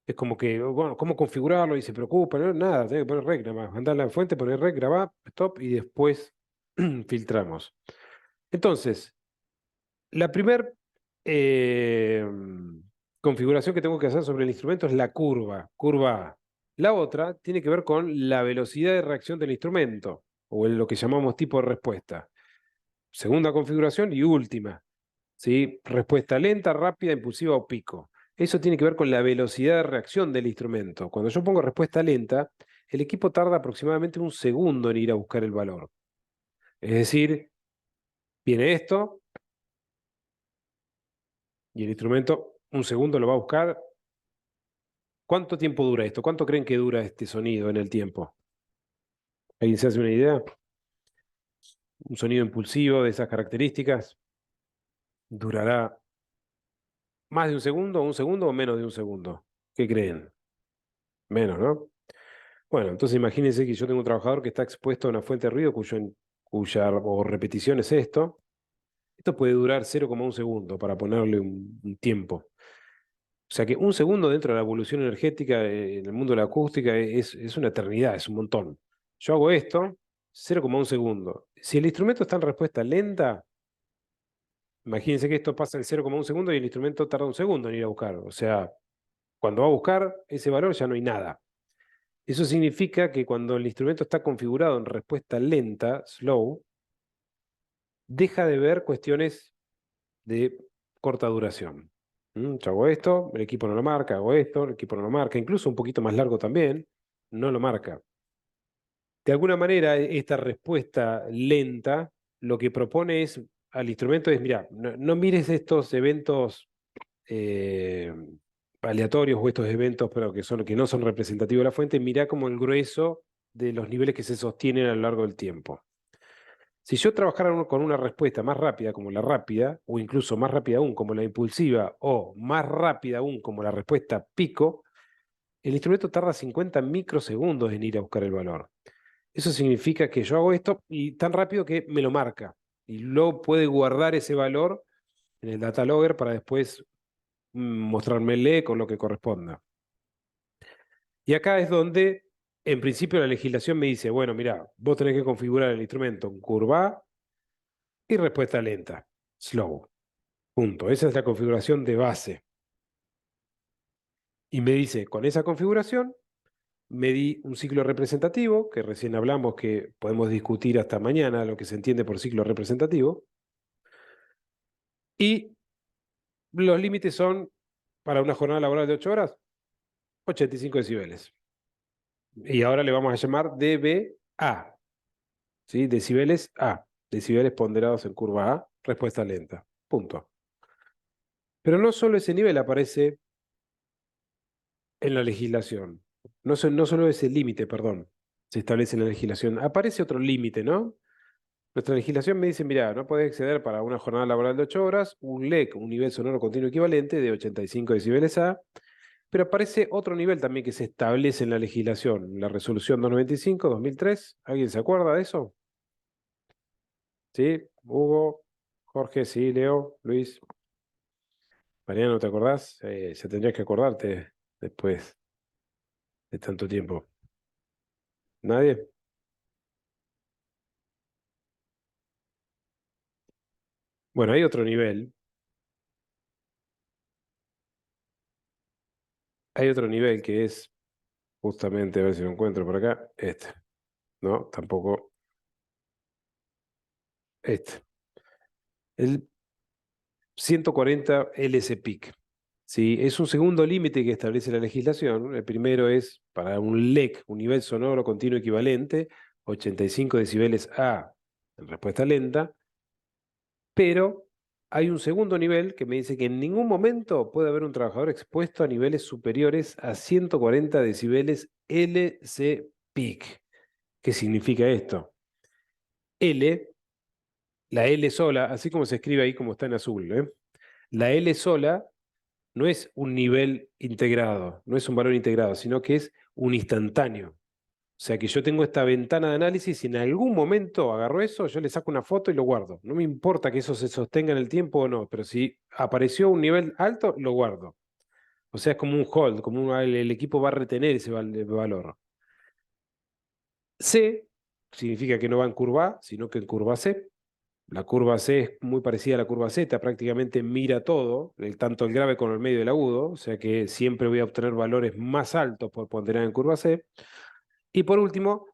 es como que, bueno, ¿cómo configurarlo? Y se preocupa, no, nada, tengo que poner rec nada más. Mandar la fuente, poner rec, grabar, stop y después filtramos. Entonces, la primera configuración que tengo que hacer sobre el instrumento es la curva A. La otra tiene que ver con la velocidad de reacción del instrumento, o lo que llamamos tipo de respuesta. Segunda configuración y última. ¿sí? Respuesta lenta, rápida, impulsiva o pico. Eso tiene que ver con la velocidad de reacción del instrumento. Cuando yo pongo respuesta lenta, el equipo tarda aproximadamente un segundo en ir a buscar el valor. Es decir, viene esto y el instrumento un segundo lo va a buscar. ¿Cuánto tiempo dura esto? ¿Cuánto creen que dura este sonido en el tiempo? ¿Alguien se hace una idea? Un sonido impulsivo de esas características durará más de un segundo o menos de un segundo. ¿Qué creen? Menos, ¿no? Bueno, entonces imagínense que yo tengo un trabajador que está expuesto a una fuente de ruido cuya o repetición es esto. Esto puede durar 0,1 segundo para ponerle un tiempo. O sea que un segundo dentro de la evolución energética en el mundo de la acústica es una eternidad, es un montón. Yo hago esto, 0,1 segundo. Si el instrumento está en respuesta lenta, imagínense que esto pasa en 0,1 segundo y el instrumento tarda un segundo en ir a buscar. O sea, cuando va a buscar ese valor ya no hay nada. Eso significa que cuando el instrumento está configurado en respuesta lenta, slow, deja de ver cuestiones de corta duración. Yo hago esto, el equipo no lo marca, hago esto, el equipo no lo marca, incluso un poquito más largo también, no lo marca. De alguna manera, esta respuesta lenta lo que propone es al instrumento es, mira, no mires estos eventos eh, aleatorios o estos eventos pero que no son representativos de la fuente, mira como el grueso de los niveles que se sostienen a lo largo del tiempo. Si yo trabajara con una respuesta más rápida como la rápida, o incluso más rápida aún como la impulsiva, o más rápida aún como la respuesta pico, el instrumento tarda 50 microsegundos en ir a buscar el valor. Eso significa que yo hago esto y tan rápido que me lo marca. Y luego puede guardar ese valor en el data logger para después mostrarme el E con lo que corresponda. Y acá es donde, en principio, la legislación me dice, bueno, mira, vos tenés que configurar el instrumento en curva A y respuesta lenta, slow. Punto. Esa es la configuración de base. Y me dice, con esa configuración, me di un ciclo representativo, que recién hablamos que podemos discutir hasta mañana lo que se entiende por ciclo representativo. Y los límites son, para una jornada laboral de 8 horas, 85 decibeles. Y ahora le vamos a llamar dBA, ¿sí? Decibeles A, decibeles ponderados en curva A, respuesta lenta. Punto. Pero no solo ese nivel aparece en la legislación. No solo ese límite, perdón, se establece en la legislación. Aparece otro límite, ¿no? Nuestra legislación me dice, mira, no puedes exceder para una jornada laboral de 8 horas un LEC, un nivel sonoro continuo equivalente de 85 decibeles A, pero aparece otro nivel también que se establece en la legislación, la resolución 295-2003. ¿Alguien se acuerda de eso? ¿Sí? Hugo, Jorge, sí, Leo, Luis. Mariano, ¿te acordás? Ya tendrías que acordarte después de tanto tiempo. ¿Nadie? Bueno, hay otro nivel. Hay otro nivel que es justamente, a ver si lo encuentro por acá, este. No, tampoco este. El 140 LSPIC. ¿Sí? Es un segundo límite que establece la legislación. El primero es para un LEC, un nivel sonoro continuo equivalente, 85 decibeles A en respuesta lenta, pero hay un segundo nivel que me dice que en ningún momento puede haber un trabajador expuesto a niveles superiores a 140 decibeles LSPIC. ¿Qué significa esto? L, la L sola, así como se escribe ahí como está en azul, ¿eh? La L sola no es un nivel integrado, no es un valor integrado, sino que es un instantáneo. O sea que yo tengo esta ventana de análisis y en algún momento agarro eso, yo le saco una foto y lo guardo. No me importa que eso se sostenga en el tiempo o no, pero si apareció un nivel alto, lo guardo. O sea, es como un hold, el equipo va a retener ese valor. C significa que no va en curva A, sino que en curva C. La curva C es muy parecida a la curva Z, prácticamente mira todo, tanto el grave como el medio y el agudo, o sea que siempre voy a obtener valores más altos por ponderar en curva C. Y por último,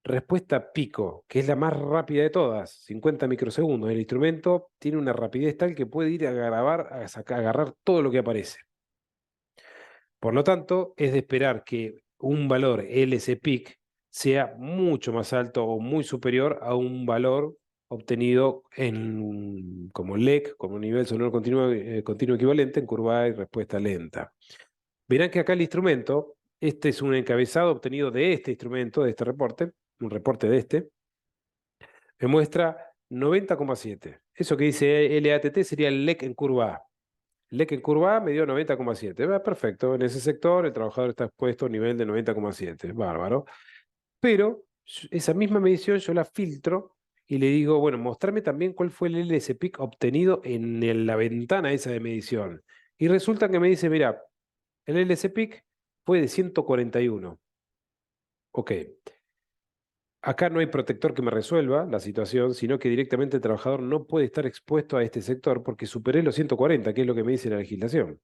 respuesta pico, que es la más rápida de todas, 50 microsegundos. El instrumento tiene una rapidez tal que puede ir a grabar, a agarrar todo lo que aparece. Por lo tanto, es de esperar que un valor LS-peak sea mucho más alto o muy superior a un valor obtenido como LEC, como nivel sonoro continuo equivalente en curva A y respuesta lenta. Verán que acá el instrumento, este es un encabezado obtenido de este instrumento, de este reporte, un reporte de este, me muestra 90,7. Eso que dice LATT sería el LEC en curva A. LEC en curva A me dio 90,7. Perfecto, en ese sector el trabajador está expuesto a un nivel de 90,7. Bárbaro. Pero esa misma medición yo la filtro y le digo, bueno, mostrarme también cuál fue el LS peak obtenido en la ventana esa de medición. Y resulta que me dice, mira, el LS peak fue de 141. Ok. Acá no hay protector que me resuelva la situación, sino que directamente el trabajador no puede estar expuesto a este sector porque superé los 140, que es lo que me dice la legislación.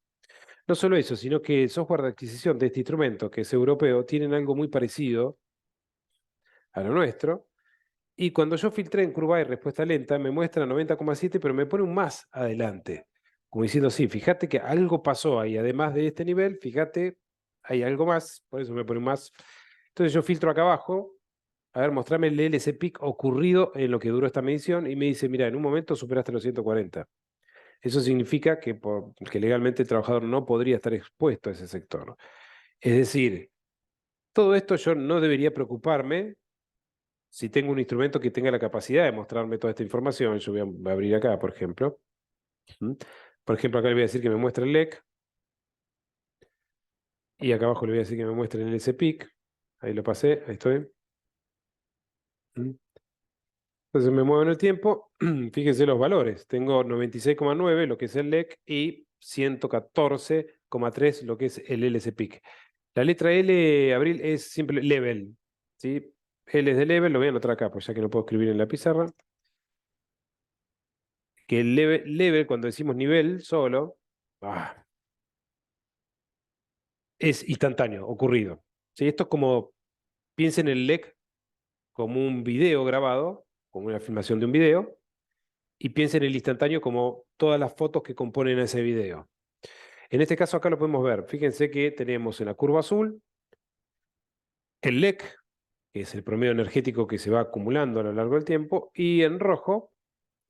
No solo eso, sino que el software de adquisición de este instrumento, que es europeo, tienen algo muy parecido a lo nuestro. Y cuando yo filtré en curva y respuesta lenta, me muestra 90,7, pero me pone un más adelante. Como diciendo, sí, fíjate que algo pasó ahí. Además de este nivel, fíjate, hay algo más, por eso me pone un más. Entonces yo filtro acá abajo, a ver, mostrame el LC peak ocurrido en lo que duró esta medición, y me dice, mira, en un momento superaste los 140. Eso significa que legalmente el trabajador no podría estar expuesto a ese sector. Es decir, todo esto yo no debería preocuparme si tengo un instrumento que tenga la capacidad de mostrarme toda esta información. Yo voy a abrir acá, por ejemplo. Por ejemplo, acá le voy a decir que me muestre el LEC. Y acá abajo le voy a decir que me muestre el LSPIC. Ahí lo pasé, ahí estoy. Entonces me muevo en el tiempo. Fíjense los valores. Tengo 96,9, lo que es el LEC, y 114,3, lo que es el LSPIC. La letra L, Abril, es siempre level, ¿sí? L es de level, lo voy a anotar acá, pues ya que no puedo escribir en la pizarra. Que el level, cuando decimos nivel solo, es instantáneo, ocurrido. ¿Sí? Esto es como, piensen en el LEC como un video grabado, como una filmación de un video, y piensen en el instantáneo como todas las fotos que componen ese video. En este caso acá lo podemos ver. Fíjense que tenemos en la curva azul el LEC, que es el promedio energético que se va acumulando a lo largo del tiempo, y en rojo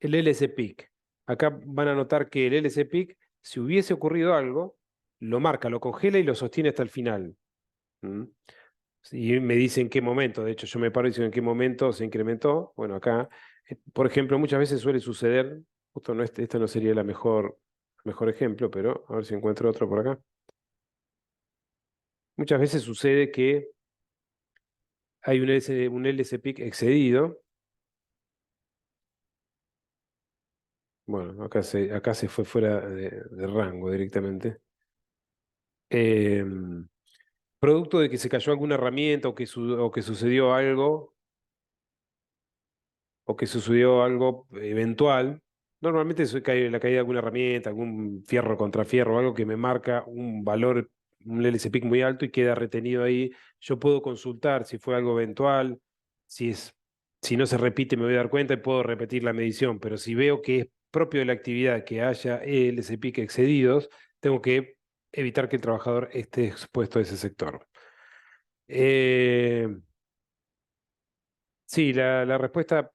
el LS Peak. Acá van a notar que el LS Peak, si hubiese ocurrido algo, lo marca, lo congela y lo sostiene hasta el final. Y me dice en qué momento. De hecho, yo me paro y digo en qué momento se incrementó. Bueno, acá, por ejemplo, muchas veces suele suceder, justo no, este no sería el mejor ejemplo, pero a ver si encuentro otro por acá. Muchas veces sucede que hay un LS Peak excedido. Bueno, acá se fue fuera de rango directamente. Producto de que se cayó alguna herramienta o que sucedió algo, eventual. Normalmente cae la caída de alguna herramienta, algún fierro contra fierro, algo que me marca un valor, un LS peak muy alto y queda retenido ahí. Yo puedo consultar si fue algo eventual, si no se repite me voy a dar cuenta y puedo repetir la medición, pero si veo que es propio de la actividad que haya LS peak excedidos, tengo que evitar que el trabajador esté expuesto a ese sector. Sí, la respuesta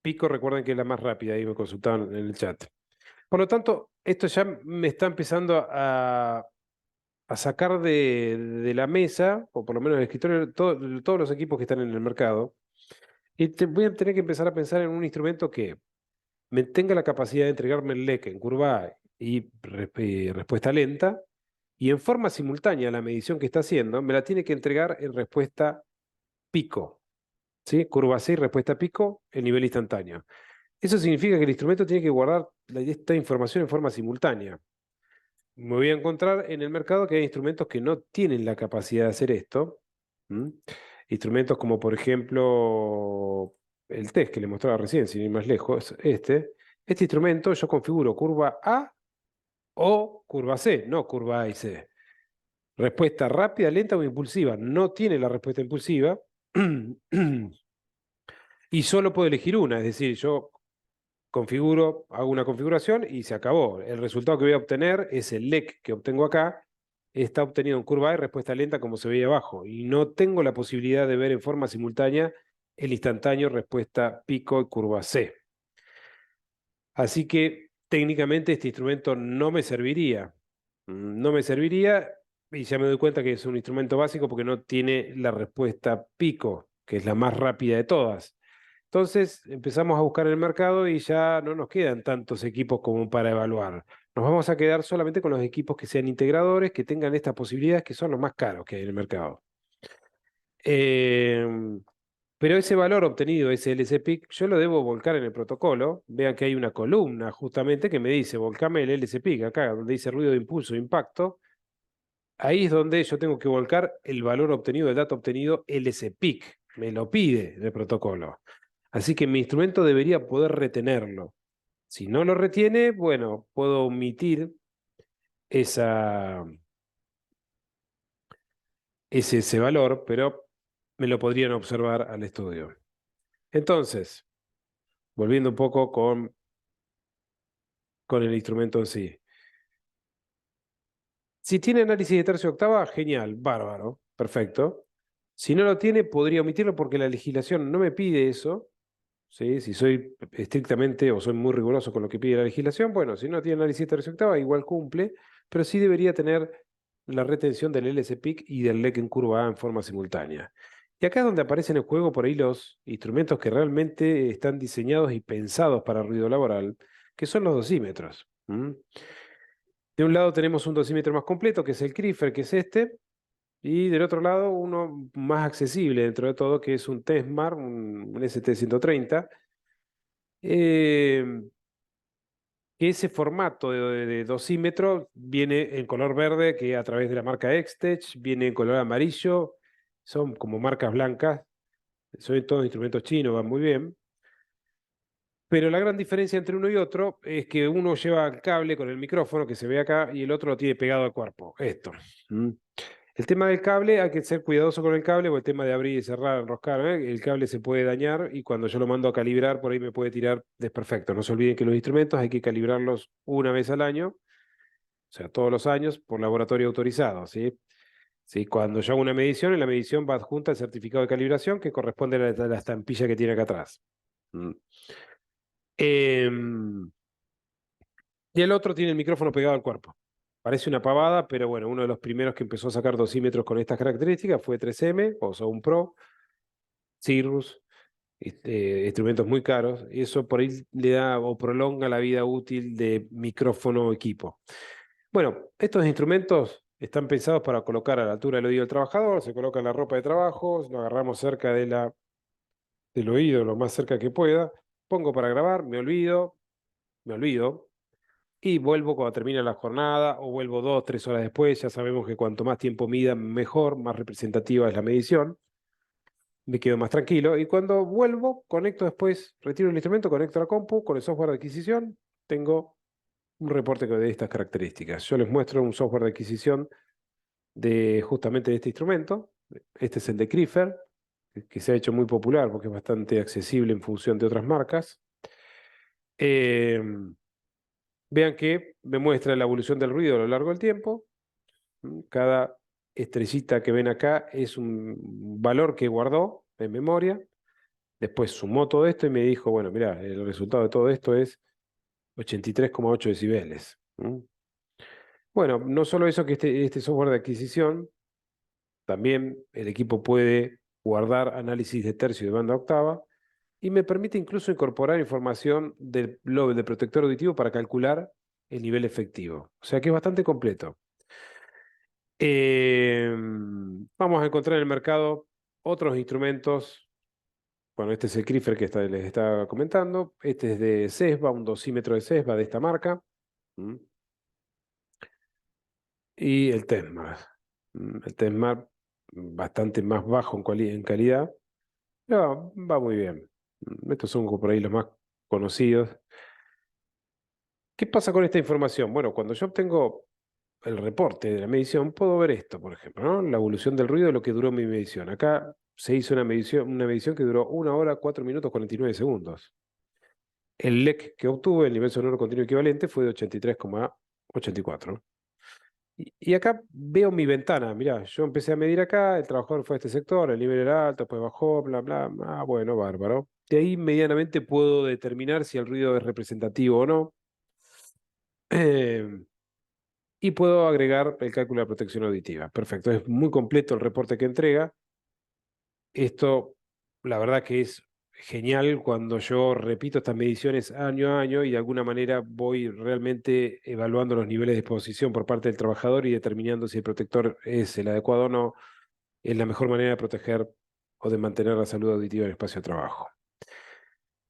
pico, recuerden que es la más rápida, ahí me consultaban en el chat. Por lo tanto, esto ya me está empezando a sacar de la mesa, o por lo menos del escritorio, todos los equipos que están en el mercado. Y voy a tener que empezar a pensar en un instrumento que me tenga la capacidad de entregarme el LEC en curva A y respuesta lenta, y en forma simultánea a la medición que está haciendo, me la tiene que entregar en respuesta pico. ¿Sí? Curva C y respuesta pico en nivel instantáneo. Eso significa que el instrumento tiene que guardar esta información en forma simultánea. Me voy a encontrar en el mercado que hay instrumentos que no tienen la capacidad de hacer esto. Instrumentos como, por ejemplo, el test que le mostraba recién, sin ir más lejos, este instrumento yo configuro curva A o curva C, no curva A y C. Respuesta rápida, lenta o impulsiva. No tiene la respuesta impulsiva, Y solo puedo elegir una, es decir, yo configuro, hago una configuración y se acabó. El resultado que voy a obtener es el LEC que obtengo acá, está obtenido en curva A y respuesta lenta como se veía abajo, y no tengo la posibilidad de ver en forma simultánea el instantáneo respuesta pico y curva C. Así que técnicamente este instrumento no me serviría. No me serviría y ya me doy cuenta que es un instrumento básico porque no tiene la respuesta pico, que es la más rápida de todas. Entonces empezamos a buscar en el mercado y ya no nos quedan tantos equipos como para evaluar. Nos vamos a quedar solamente con los equipos que sean integradores, que tengan estas posibilidades, que son los más caros que hay en el mercado. Pero ese valor obtenido, ese LSPIC, yo lo debo volcar en el protocolo. Vean que hay una columna justamente que me dice, volcame el LSPIC, acá donde dice ruido de impulso, impacto. Ahí es donde yo tengo que volcar el valor obtenido, el dato obtenido LSPIC. Me lo pide el protocolo. Así que mi instrumento debería poder retenerlo. Si no lo retiene, bueno, puedo omitir ese valor, pero me lo podrían observar al estudio. Entonces, volviendo un poco con el instrumento en sí. Si tiene análisis de tercio octava, genial, bárbaro, perfecto. Si no lo tiene, podría omitirlo porque la legislación no me pide eso. ¿Sí? Si soy estrictamente o soy muy riguroso con lo que pide la legislación, bueno, si no tiene análisis de tercio octava, igual cumple, pero sí debería tener la retención del LSPIC y del LEC en curva A en forma simultánea. Y acá es donde aparecen en juego por ahí los instrumentos que realmente están diseñados y pensados para ruido laboral, que son los dosímetros. De un lado tenemos un dosímetro más completo, que es el Crifer, que es este, y del otro lado uno más accesible dentro de todo, que es un Tesmar, un ST130, que ese formato de dosímetro viene en color verde, que a través de la marca Extech, viene en color amarillo, son como marcas blancas, son todos instrumentos chinos, van muy bien. Pero la gran diferencia entre uno y otro es que uno lleva el cable con el micrófono que se ve acá y el otro lo tiene pegado al cuerpo. Esto. El tema del cable, hay que ser cuidadoso con el cable, o el tema de abrir y cerrar, enroscar, el cable se puede dañar y cuando yo lo mando a calibrar, por ahí me puede tirar desperfecto. No se olviden que los instrumentos hay que calibrarlos una vez al año, o sea, todos los años, por laboratorio autorizado, ¿sí? Sí, cuando yo hago una medición, en la medición va adjunta el certificado de calibración que corresponde a la estampilla que tiene acá atrás. Em, y el otro tiene el micrófono pegado al cuerpo. Parece una pavada, pero bueno, uno de los primeros que empezó a sacar dosímetros con estas características fue 3M, o Sound Pro, Cirrus, instrumentos muy caros, y eso por ahí le da o prolonga la vida útil de micrófono equipo. Bueno, estos instrumentos están pensados para colocar a la altura del oído del trabajador, se coloca en la ropa de trabajo, lo agarramos cerca del oído, lo más cerca que pueda, pongo para grabar, me olvido, y vuelvo cuando termina la jornada o vuelvo 2, 3 horas después. Ya sabemos que cuanto más tiempo mida, mejor, más representativa es la medición. Me quedo más tranquilo y cuando vuelvo, conecto después, retiro el instrumento, conecto la compu con el software de adquisición, tengo un reporte de estas características. Yo les muestro un software de adquisición de justamente de este instrumento. Este es el de Crifer, que se ha hecho muy popular porque es bastante accesible en función de otras marcas. Vean que me muestra la evolución del ruido a lo largo del tiempo. Cada estrellita que ven acá es un valor que guardó en memoria. Después sumó todo esto y me dijo, bueno, mira, el resultado de todo esto es 83,8 decibeles. Bueno, no solo eso, que este software de adquisición, también el equipo puede guardar análisis de tercio y de banda octava y me permite incluso incorporar información del lobe de protector auditivo para calcular el nivel efectivo. O sea que es bastante completo. Vamos a encontrar en el mercado otros instrumentos. Bueno, este es el Crifer que les estaba comentando. Este es de CESBA, un dosímetro de CESBA de esta marca. Y el Tesmar. El Tesmar bastante más bajo en calidad. Pero va muy bien. Estos son por ahí los más conocidos. ¿Qué pasa con esta información? Bueno, cuando yo obtengo el reporte de la medición, puedo ver esto, por ejemplo, ¿no? La evolución del ruido de lo que duró mi medición. Acá se hizo una medición que duró 1 hora, 4 minutos, 49 segundos. El LEC que obtuve, el nivel sonoro continuo equivalente, fue de 83,84. Y acá veo mi ventana. Mirá, yo empecé a medir acá, el trabajador fue a este sector, el nivel era alto, después bajó, bla, bla. Ah, bueno, bárbaro. De ahí medianamente puedo determinar si el ruido es representativo o no. Y puedo agregar el cálculo de protección auditiva. Perfecto, es muy completo el reporte que entrega. Esto, la verdad que es genial cuando yo repito estas mediciones año a año y de alguna manera voy realmente evaluando los niveles de exposición por parte del trabajador y determinando si el protector es el adecuado o no, es la mejor manera de proteger o de mantener la salud auditiva en el espacio de trabajo.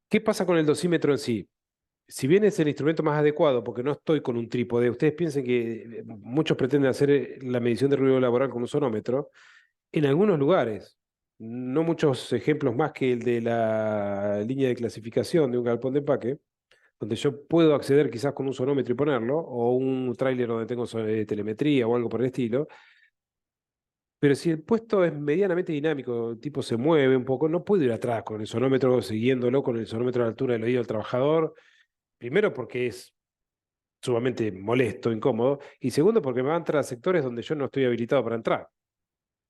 ¿Qué pasa con el dosímetro en sí? Si bien es el instrumento más adecuado, porque no estoy con un trípode, ustedes piensen que muchos pretenden hacer la medición de ruido laboral con un sonómetro, en algunos lugares, no muchos ejemplos más que el de la línea de clasificación de un galpón de empaque, donde yo puedo acceder quizás con un sonómetro y ponerlo, o un tráiler donde tengo telemetría o algo por el estilo, pero si el puesto es medianamente dinámico, el tipo se mueve un poco, no puedo ir atrás con el sonómetro, siguiéndolo con el sonómetro a la altura del oído del trabajador, primero porque es sumamente molesto, incómodo, y segundo porque me va a entrar a sectores donde yo no estoy habilitado para entrar.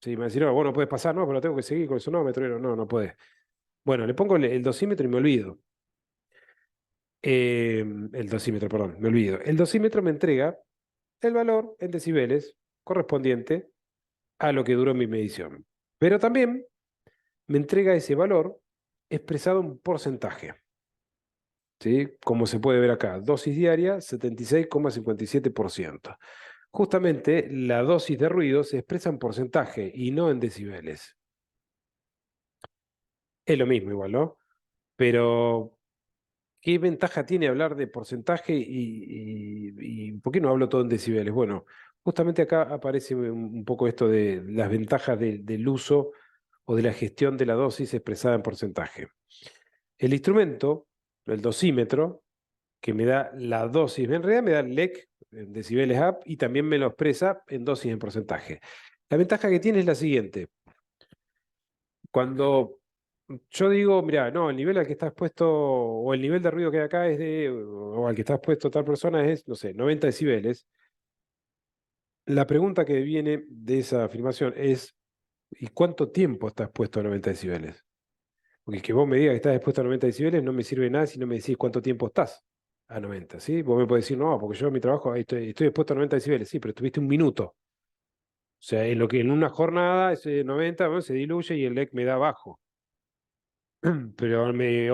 Sí, me decís, no, vos no puedes pasar, no, pero tengo que seguir con el sonómetro. Y no, no puedes. Bueno, le pongo el dosímetro y me olvido. El dosímetro, perdón, me olvido. El dosímetro me entrega el valor en decibeles correspondiente a lo que duró mi medición. Pero también me entrega ese valor expresado en porcentaje. ¿Sí? Como se puede ver acá, dosis diaria 76,57%. Justamente la dosis de ruido se expresa en porcentaje y no en decibeles. Es lo mismo igual, ¿no? Pero, ¿qué ventaja tiene hablar de porcentaje y por qué no hablo todo en decibeles? Bueno, justamente acá aparece un poco esto de las ventajas del uso o de la gestión de la dosis expresada en porcentaje. El instrumento, el dosímetro, que me da la dosis, en realidad me da el LEC en decibeles up y también me lo expresa en dosis en porcentaje. La ventaja que tiene es la siguiente. Cuando yo digo, mira, no, el nivel al que está expuesto, o el nivel de ruido que hay acá es o al que está expuesto tal persona es, no sé, 90 decibeles, la pregunta que viene de esa afirmación es, ¿y cuánto tiempo está expuesto a 90 decibeles? Porque que vos me digas que estás expuesto a 90 decibeles no me sirve nada si no me decís cuánto tiempo estás a 90, ¿sí? Vos me podés decir, no, porque yo en mi trabajo estoy expuesto a 90 decibeles, sí, pero estuviste un minuto. O sea, en lo que en una jornada ese 90 bueno, se diluye y el LEC me da bajo. Pero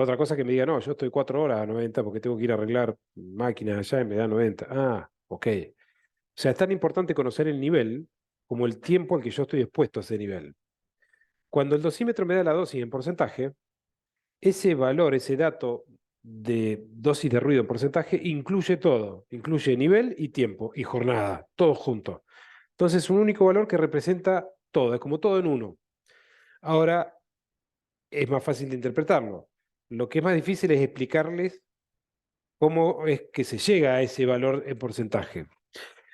otra cosa que me diga, no, yo estoy 4 horas a 90 porque tengo que ir a arreglar máquinas allá y me da 90. Ah, ok. O sea, es tan importante conocer el nivel como el tiempo al que yo estoy expuesto a ese nivel. Cuando el dosímetro me da la dosis en porcentaje, ese valor, ese dato de dosis de ruido en porcentaje incluye todo. Incluye nivel y tiempo y jornada, todo junto. Entonces, es un único valor que representa todo, es como todo en uno. Ahora, es más fácil de interpretarlo. Lo que es más difícil es explicarles cómo es que se llega a ese valor en porcentaje.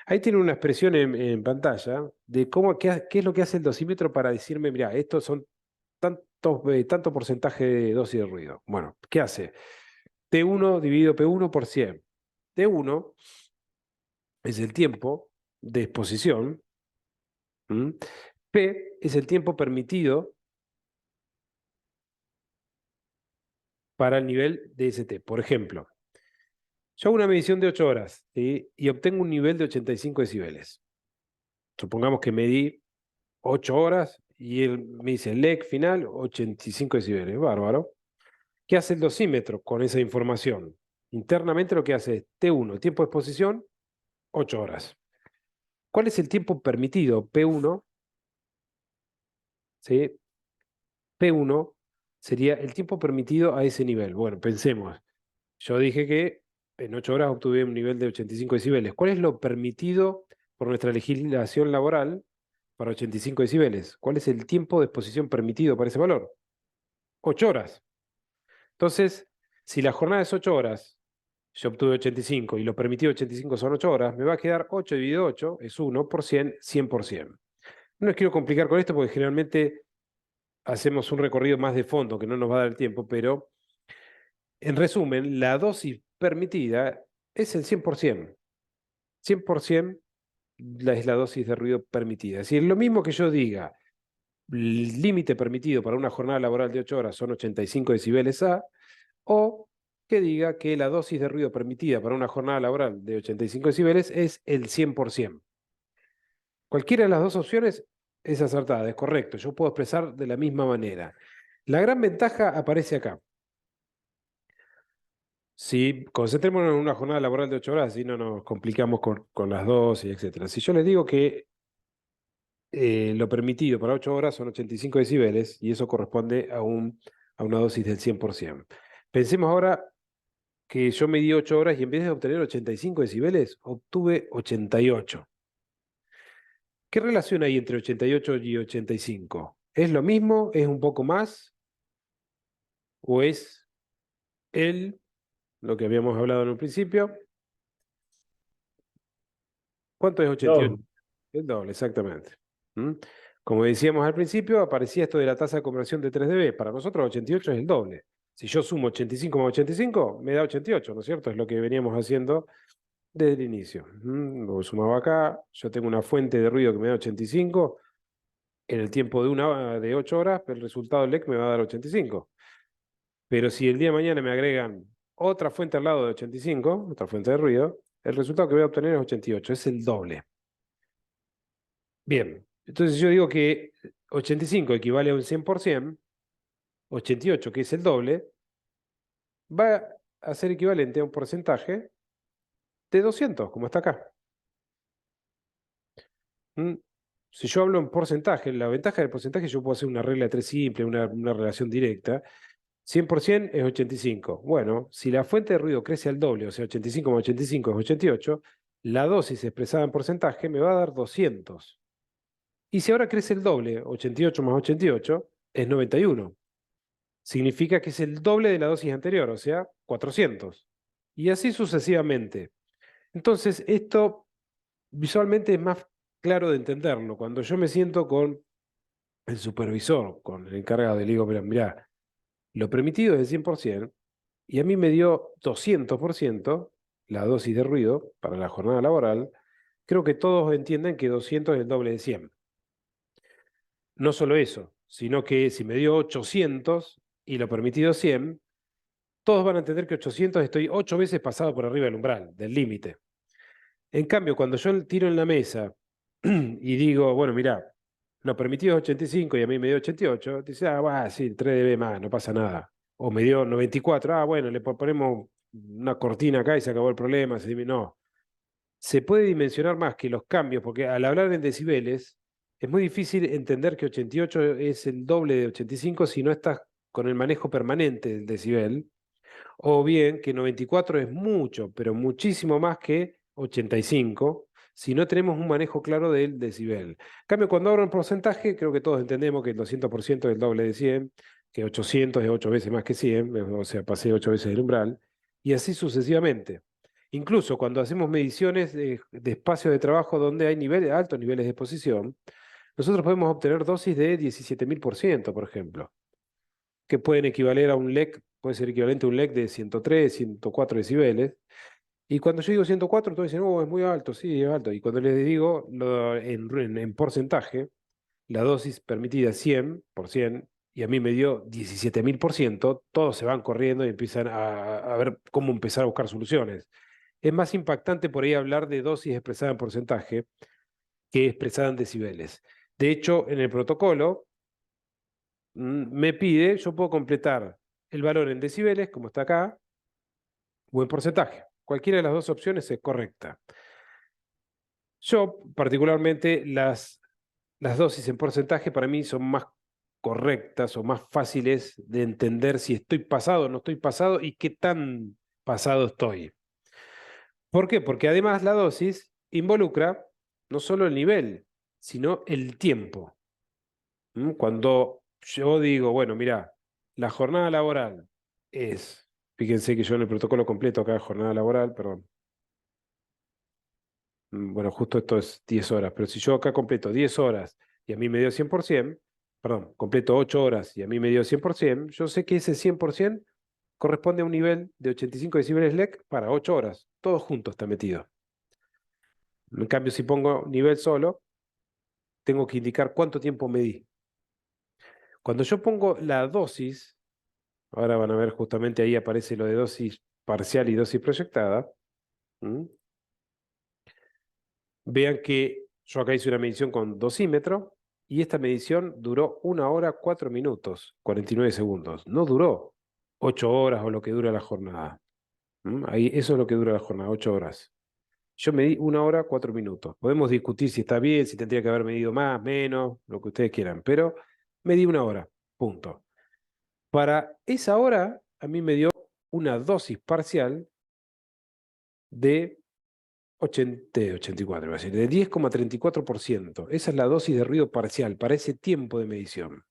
Ahí tiene una expresión en pantalla de qué es lo que hace el dosímetro para decirme, mira, estos son tanto porcentaje de dosis de ruido. Bueno, ¿qué hace? T1 dividido P1 por 100. T1 es el tiempo de exposición. ¿Mm? P es el tiempo permitido para el nivel de ST. Por ejemplo, yo hago una medición de 8 horas, ¿sí? Y obtengo un nivel de 85 decibeles. Supongamos que medí 8 horas y él me dice el LEC final 85 decibeles. Bárbaro. ¿Qué hace el dosímetro con esa información? Internamente lo que hace es T1, el tiempo de exposición, 8 horas. ¿Cuál es el tiempo permitido? P1, ¿sí? P1 sería el tiempo permitido a ese nivel. Bueno, pensemos. Yo dije que en 8 horas obtuve un nivel de 85 decibeles. ¿Cuál es lo permitido por nuestra legislación laboral para 85 decibeles? ¿Cuál es el tiempo de exposición permitido para ese valor? 8 horas. Entonces, si la jornada es 8 horas, yo obtuve 85 y lo permitido 85 son 8 horas, me va a quedar 8 dividido 8, es 1 por 100, 100%. No les quiero complicar con esto porque generalmente hacemos un recorrido más de fondo, que no nos va a dar el tiempo, pero en resumen, la dosis permitida es el 100%. 100% es la dosis de ruido permitida. Es decir, lo mismo que yo diga, el límite permitido para una jornada laboral de 8 horas son 85 decibeles A, o que diga que la dosis de ruido permitida para una jornada laboral de 85 decibeles es el 100%. Cualquiera de las dos opciones es acertada, es correcto. Yo puedo expresar de la misma manera. La gran ventaja aparece acá. Si concentrémonos en una jornada laboral de 8 horas, así no nos complicamos con las dosis, etc. Si yo les digo que lo permitido para 8 horas son 85 decibeles y eso corresponde a una dosis del 100%. Pensemos ahora que yo medí 8 horas y en vez de obtener 85 decibeles, obtuve 88. ¿Qué relación hay entre 88 y 85? ¿Es lo mismo? ¿Es un poco más? ¿O es lo que habíamos hablado en un principio? ¿Cuánto es 88? Doble. El doble, exactamente. ¿Mm? Como decíamos al principio, aparecía esto de la tasa de conversión de 3 dB. Para nosotros 88 es el doble. Si yo sumo 85 más 85, me da 88, ¿no es cierto? Es lo que veníamos haciendo desde el inicio. Lo sumaba acá, yo tengo una fuente de ruido que me da 85, en el tiempo de 8 horas, el resultado del LEC me va a dar 85. Pero si el día de mañana me agregan otra fuente al lado de 85, otra fuente de ruido, el resultado que voy a obtener es 88, es el doble. Bien, entonces yo digo que 85 equivale a un 100%, 88, que es el doble, va a ser equivalente a un porcentaje de 200, como está acá. ¿Mm? Si yo hablo en porcentaje, la ventaja del porcentaje, yo puedo hacer una regla de 3 simple, una relación directa. 100% es 85. Bueno, si la fuente de ruido crece al doble, o sea, 85 más 85 es 88, la dosis expresada en porcentaje me va a dar 200. Y si ahora crece el doble, 88 más 88, es 91. Significa que es el doble de la dosis anterior, o sea, 400. Y así sucesivamente. Entonces, esto visualmente es más claro de entenderlo. Cuando yo me siento con el supervisor, con el encargado, y le digo, mirá, lo permitido es el 100%, y a mí me dio 200% la dosis de ruido para la jornada laboral, creo que todos entienden que 200 es el doble de 100. No solo eso, sino que si me dio 800 y lo permitido 100, todos van a entender que 800 estoy 8 veces pasado por arriba del umbral, del límite. En cambio, cuando yo tiro en la mesa y digo, bueno, mirá, lo permitido es 85 y a mí me dio 88, dice, va, sí, 3 dB más, no pasa nada. O me dio 94, bueno, le ponemos una cortina acá y se acabó el problema. No, se puede dimensionar más que los cambios, porque al hablar en decibeles, es muy difícil entender que 88 es el doble de 85 si no estás con el manejo permanente del decibel, o bien que 94 es mucho, pero muchísimo más que 85, si no tenemos un manejo claro del decibel. En cambio, cuando hablo en porcentaje, creo que todos entendemos que el 200% es el doble de 100, que 800 es 8 veces más que 100, o sea, pasé 8 veces el umbral, y así sucesivamente. Incluso cuando hacemos mediciones de espacios de trabajo donde hay altos niveles de exposición, nosotros podemos obtener dosis de 17.000%, por ejemplo, que pueden equivaler a un LEC, puede ser equivalente a un LEC de 103, 104 decibeles. Y cuando yo digo 104, todos dicen, oh, es muy alto, sí, es alto. Y cuando les digo en porcentaje, la dosis permitida es 100%, y a mí me dio 17.000%, todos se van corriendo y empiezan a ver cómo empezar a buscar soluciones. Es más impactante por ahí hablar de dosis expresada en porcentaje que expresada en decibeles. De hecho, en el protocolo me pide, yo puedo completar el valor en decibeles, como está acá, o en porcentaje. Cualquiera de las dos opciones es correcta. Yo, particularmente, las dosis en porcentaje para mí son más correctas o más fáciles de entender si estoy pasado o no estoy pasado y qué tan pasado estoy. ¿Por qué? Porque además la dosis involucra no solo el nivel, sino el tiempo. Cuando yo digo, bueno, mira, la jornada laboral es, fíjense que yo en el protocolo completo acá, jornada laboral, perdón. Bueno, justo esto es 10 horas, pero si yo acá completo 10 horas y a mí me dio 100%, perdón, completo 8 horas y a mí me dio 100%, yo sé que ese 100% corresponde a un nivel de 85 decibeles LEC para 8 horas. Todo junto está metido. En cambio, si pongo nivel solo, tengo que indicar cuánto tiempo medí. Cuando yo pongo la dosis, ahora van a ver justamente ahí aparece lo de dosis parcial y dosis proyectada. Vean que yo acá hice una medición con dosímetro y esta medición duró 1 hora 4 minutos, 49 segundos. No duró 8 horas o lo que dura la jornada. Ahí, eso es lo que dura la jornada, 8 horas. Yo medí 1 hora 4 minutos. Podemos discutir si está bien, si tendría que haber medido más, menos, lo que ustedes quieran, pero medí 1 hora, punto. Para esa hora, a mí me dio una dosis parcial de 84, iba a decir, de 10,34%. Esa es la dosis de ruido parcial para ese tiempo de medición.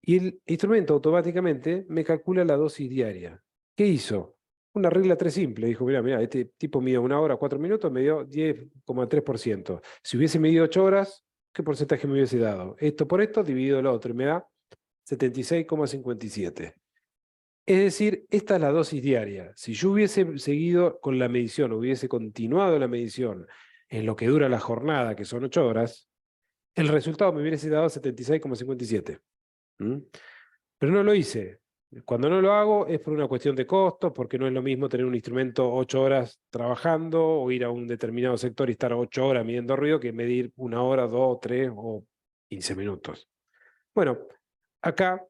Y el instrumento automáticamente me calcula la dosis diaria. ¿Qué hizo? Una regla 3 simple. Dijo, mira, este tipo mide 1 hora 4 minutos, me dio 10,3%. Si hubiese medido 8 horas, ¿qué porcentaje me hubiese dado? Esto por esto dividido lo otro y me da 76,57. Es decir, esta es la dosis diaria. Si yo hubiese seguido con la medición, hubiese continuado la medición en lo que dura la jornada, que son 8 horas, el resultado me hubiese dado 76,57. Pero no lo hice. Cuando no lo hago es por una cuestión de costos, porque no es lo mismo tener un instrumento 8 horas trabajando o ir a un determinado sector y estar 8 horas midiendo ruido que medir 1 hora, 2, 3 o 15 minutos. Bueno, acá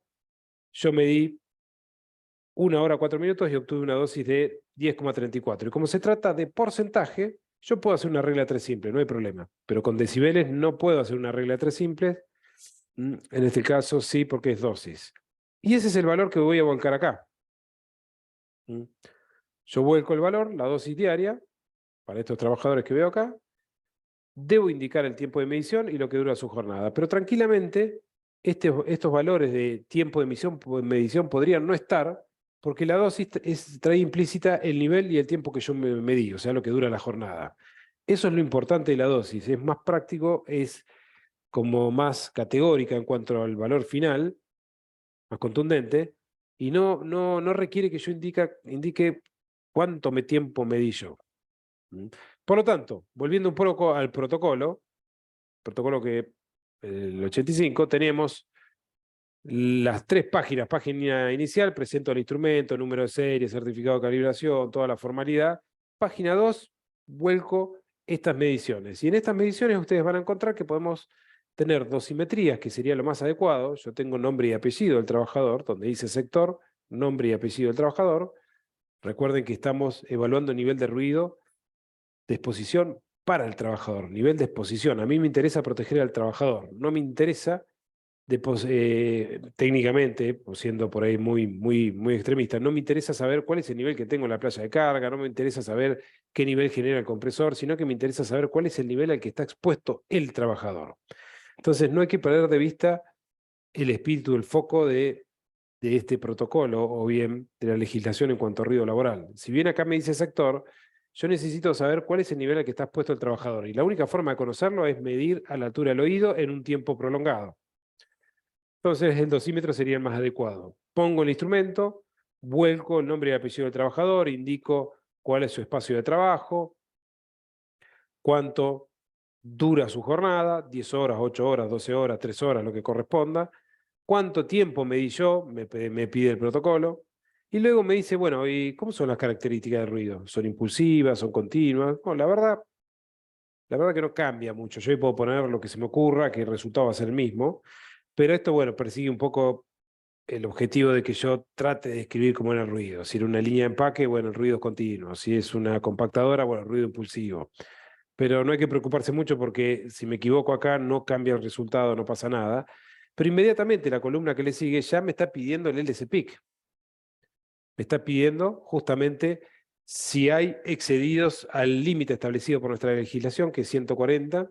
yo medí 1 hora 4 minutos y obtuve una dosis de 10,34. Y como se trata de porcentaje, yo puedo hacer una regla 3 simple, no hay problema. Pero con decibeles no puedo hacer una regla 3 simple. En este caso sí, porque es dosis. Y ese es el valor que voy a volcar acá. Yo vuelco el valor, la dosis diaria, para estos trabajadores que veo acá. Debo indicar el tiempo de medición y lo que dura su jornada. Pero tranquilamente, estos valores de tiempo de medición podrían no estar, porque la dosis trae implícita el nivel y el tiempo que yo me medí, o sea, lo que dura la jornada. Eso es lo importante de la dosis. Es más práctico, es como más categórica en cuanto al valor final, más contundente, y no requiere que yo indique cuánto tiempo medí yo. Por lo tanto, volviendo un poco al protocolo que el 85, tenemos las 3 páginas. Página inicial, presento el instrumento, número de serie, certificado de calibración, toda la formalidad. Página 2, vuelco estas mediciones. Y en estas mediciones ustedes van a encontrar que podemos tener dosimetrías, que sería lo más adecuado. Yo tengo nombre y apellido del trabajador, donde dice sector, nombre y apellido del trabajador. Recuerden que estamos evaluando el nivel de ruido de exposición para el trabajador, nivel de exposición. A mí me interesa proteger al trabajador, no me interesa técnicamente, siendo por ahí muy extremista, no me interesa saber cuál es el nivel que tengo en la playa de carga, no me interesa saber qué nivel genera el compresor, sino que me interesa saber cuál es el nivel al que está expuesto el trabajador. Entonces no hay que perder de vista el espíritu, el foco de este protocolo o bien de la legislación en cuanto a ruido laboral. Si bien acá me dice sector, yo necesito saber cuál es el nivel al que está expuesto el trabajador. Y la única forma de conocerlo es medir a la altura del oído en un tiempo prolongado. Entonces el dosímetro sería el más adecuado. Pongo el instrumento, vuelco el nombre y apellido del trabajador, indico cuál es su espacio de trabajo, cuánto dura su jornada, 10 horas, 8 horas, 12 horas, 3 horas, lo que corresponda, cuánto tiempo medí yo, me pide el protocolo, y luego me dice, bueno, ¿y cómo son las características del ruido? ¿Son impulsivas? ¿Son continuas? No, la verdad que no cambia mucho. Yo ahí puedo poner lo que se me ocurra, que el resultado va a ser el mismo, pero esto, bueno, persigue un poco el objetivo de que yo trate de describir cómo era el ruido. Si era una línea de empaque, bueno, el ruido es continuo. Si es una compactadora, bueno, el ruido impulsivo. Pero no hay que preocuparse mucho porque si me equivoco acá no cambia el resultado, no pasa nada. Pero inmediatamente la columna que le sigue ya me está pidiendo el LSPIC. Me está pidiendo justamente si hay excedidos al límite establecido por nuestra legislación, que es 140.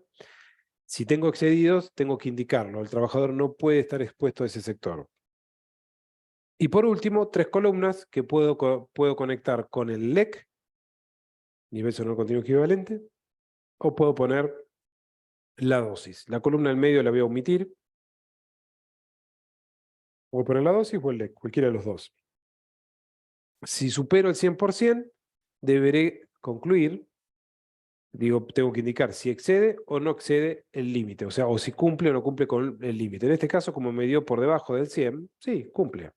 Si tengo excedidos, tengo que indicarlo. El trabajador no puede estar expuesto a ese sector. Y por último, 3 columnas que puedo conectar con el LEC, nivel sonoro continuo equivalente, o puedo poner la dosis. La columna en medio la voy a omitir, o por la dosis o el LEC, cualquiera de los dos. Si supero el 100%, deberé concluir, digo, tengo que indicar si excede o no excede el límite, o sea, o si cumple o no cumple con el límite. En este caso, como me dio por debajo del 100, sí, cumple.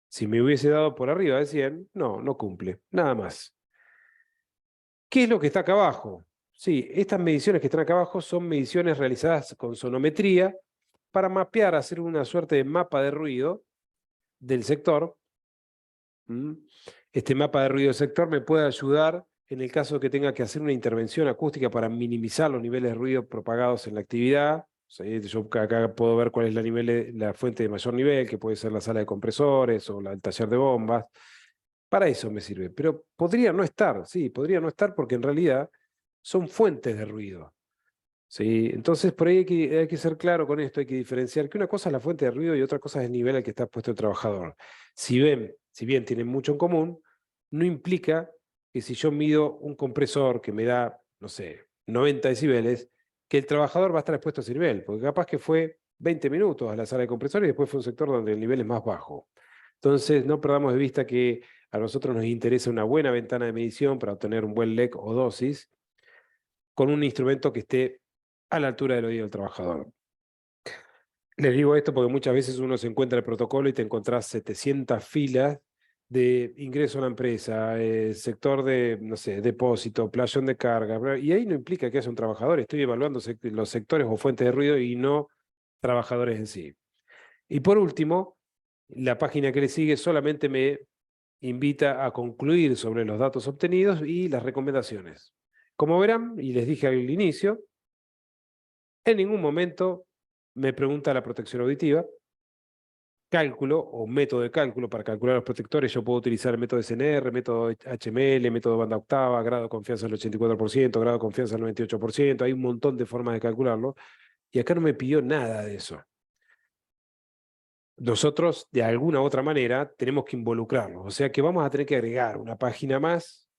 Si me hubiese dado por arriba del 100, no, no cumple, nada más. ¿Qué es lo que está acá abajo? Sí, estas mediciones que están acá abajo son mediciones realizadas con sonometría para mapear, hacer una suerte de mapa de ruido del sector. Este mapa de ruido del sector me puede ayudar en el caso de que tenga que hacer una intervención acústica para minimizar los niveles de ruido propagados en la actividad. O sea, yo acá puedo ver cuál es la fuente de mayor nivel, que puede ser la sala de compresores o el taller de bombas. Para eso me sirve, pero podría no estar, sí, podría no estar porque en realidad son fuentes de ruido. ¿Sí? Entonces, por ahí hay que ser claro con esto, hay que diferenciar que una cosa es la fuente de ruido y otra cosa es el nivel al que está puesto el trabajador. Si bien tienen mucho en común, no implica que si yo mido un compresor que me da, no sé, 90 decibeles, que el trabajador va a estar expuesto a ese nivel, porque capaz que fue 20 minutos a la sala de compresor y después fue un sector donde el nivel es más bajo. Entonces, no perdamos de vista que a nosotros nos interesa una buena ventana de medición para obtener un buen LEC o dosis con un instrumento que esté a la altura del oído del trabajador. Les digo esto porque muchas veces uno se encuentra el protocolo y te encontrás 700 filas de ingreso a la empresa, sector de, no sé, depósito, playón de carga, y ahí no implica que haya un trabajador, estoy evaluando los sectores o fuentes de ruido y no trabajadores en sí. Y por último, la página que le sigue solamente me invita a concluir sobre los datos obtenidos y las recomendaciones. Como verán, y les dije al inicio, en ningún momento me pregunta la protección auditiva, cálculo o método de cálculo para calcular los protectores. Yo puedo utilizar el método SNR, método HML, método banda octava, grado de confianza del 84%, grado de confianza del 98%. Hay un montón de formas de calcularlo. Y acá no me pidió nada de eso. Nosotros, de alguna u otra manera, tenemos que involucrarlos. O sea que vamos a tener que agregar una página más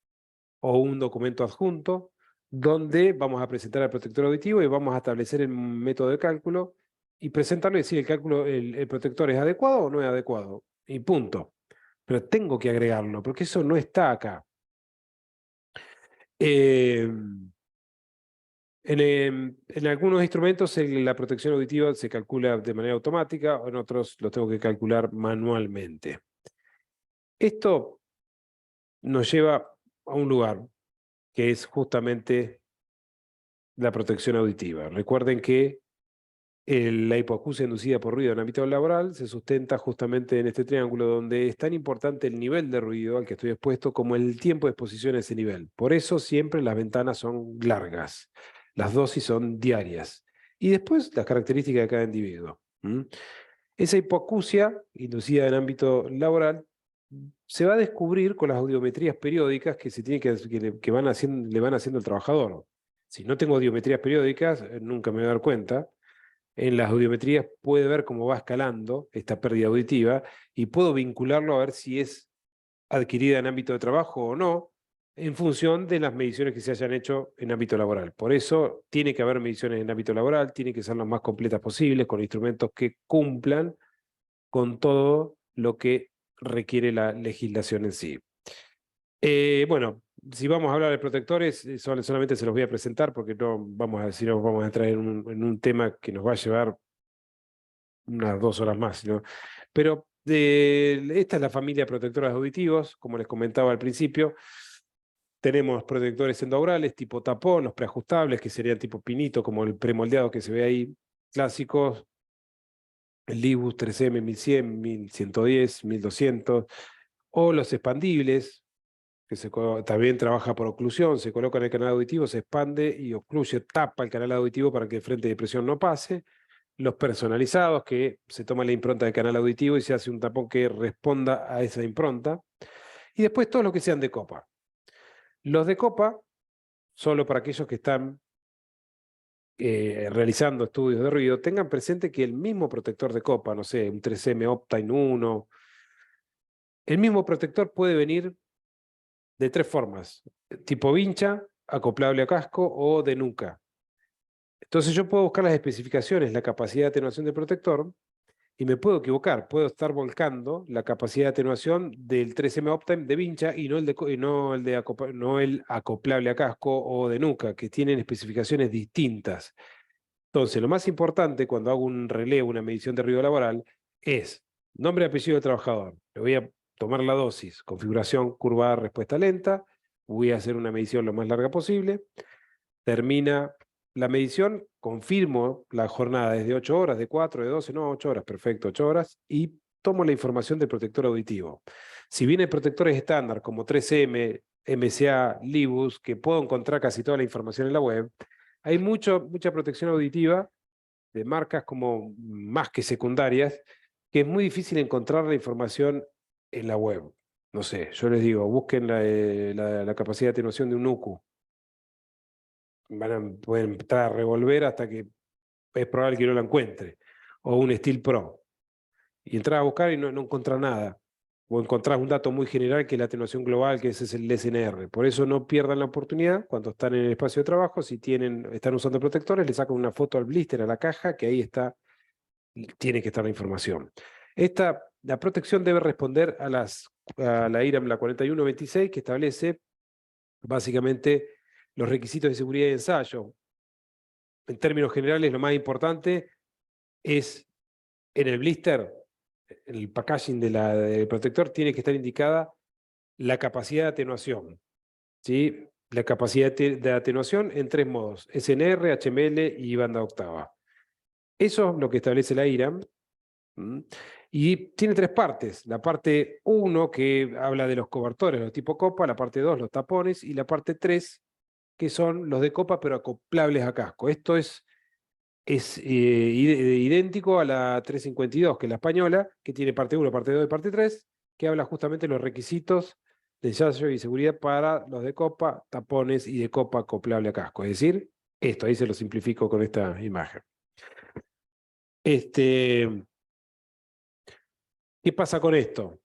o un documento adjunto donde vamos a presentar al protector auditivo y vamos a establecer el método de cálculo y presentarle y decir el protector es adecuado o no es adecuado. Y punto. Pero tengo que agregarlo, porque eso no está acá. En algunos instrumentos la protección auditiva se calcula de manera automática, en otros lo tengo que calcular manualmente. Esto nos lleva a un lugar que es justamente la protección auditiva. Recuerden que la hipoacusia inducida por ruido en el ámbito laboral se sustenta justamente en este triángulo donde es tan importante el nivel de ruido al que estoy expuesto como el tiempo de exposición a ese nivel. Por eso siempre las ventanas son largas, las dosis son diarias y después las características de cada individuo. Esa hipoacusia inducida en el ámbito laboral se va a descubrir con las audiometrías periódicas que, le van haciendo el trabajador. Si no tengo audiometrías periódicas, nunca me voy a dar cuenta. En las audiometrías puede ver cómo va escalando esta pérdida auditiva y puedo vincularlo a ver si es adquirida en ámbito de trabajo o no, en función de las mediciones que se hayan hecho en ámbito laboral. Por eso tiene que haber mediciones en ámbito laboral, tiene que ser las más completas posibles, con instrumentos que cumplan con todo lo que requiere la legislación en sí. Bueno, si vamos a hablar de protectores, solamente se los voy a presentar porque no vamos a entrar en un tema que nos va a llevar unas 2 horas más, ¿no? Pero esta es la familia de protectores auditivos, como les comentaba al principio. Tenemos protectores endoaurales tipo tapón, los preajustables, que serían tipo pinito, como el premoldeado que se ve ahí, clásicos, el Libus 3M 1100, 1110, 1200, o los expandibles, que también trabaja por oclusión, se coloca en el canal auditivo, se expande y ocluye, tapa el canal auditivo para que el frente de presión no pase. Los personalizados, que se toma la impronta del canal auditivo y se hace un tapón que responda a esa impronta. Y después todos los que sean de copa. Los de copa, solo para aquellos que están realizando estudios de ruido, tengan presente que el mismo protector de copa, no sé, un 3M Optine 1, el mismo protector puede venir de 3 formas, tipo vincha, acoplable a casco o de nuca. Entonces yo puedo buscar las especificaciones, la capacidad de atenuación del protector, y me puedo equivocar, puedo estar volcando la capacidad de atenuación del 3M Optime de vincha y no no el acoplable a casco o de nuca, que tienen especificaciones distintas. Entonces, lo más importante cuando hago un relevo, una medición de ruido laboral, es nombre y apellido del trabajador. Le voy a tomar la dosis, configuración curvada, respuesta lenta, voy a hacer una medición lo más larga posible, termina la medición, confirmo la jornada desde 8 horas, de 4, de 12, no, 8 horas, perfecto, 8 horas, y tomo la información del protector auditivo. Si bien hay protectores estándar como 3M, MCA, Libus, que puedo encontrar casi toda la información en la web, hay mucha protección auditiva de marcas como más que secundarias, que es muy difícil encontrar la información en la web. No sé, yo les digo, busquen la capacidad de atenuación de un UQ. Pueden entrar a revolver hasta que es probable que no la encuentre. O un Steel Pro. Y entrar a buscar y no encontrar nada. O encontrás un dato muy general que es la atenuación global, que ese es el SNR. Por eso no pierdan la oportunidad cuando están en el espacio de trabajo, si están usando protectores, le sacan una foto al blister, a la caja, que ahí está, tiene que estar la información. La protección debe responder a la IRAM, la 4126, que establece básicamente los requisitos de seguridad y ensayo. En términos generales, lo más importante es en el blister, en el packaging del protector, tiene que estar indicada la capacidad de atenuación. ¿Sí? La capacidad de atenuación en 3 modos: SNR, HML y banda octava. Eso es lo que establece la IRAM. Y tiene 3 partes. La parte 1, que habla de los cobertores, los tipo copa; la parte 2, los tapones; y la parte 3, que son los de copa pero acoplables a casco. Esto es idéntico a la 352, que es la española, que tiene parte 1, parte 2 y parte 3, que habla justamente de los requisitos de ensayo y seguridad para los de copa, tapones y de copa acoplable a casco. Es decir, esto, ahí se lo simplifico con esta imagen. ¿Qué pasa con esto?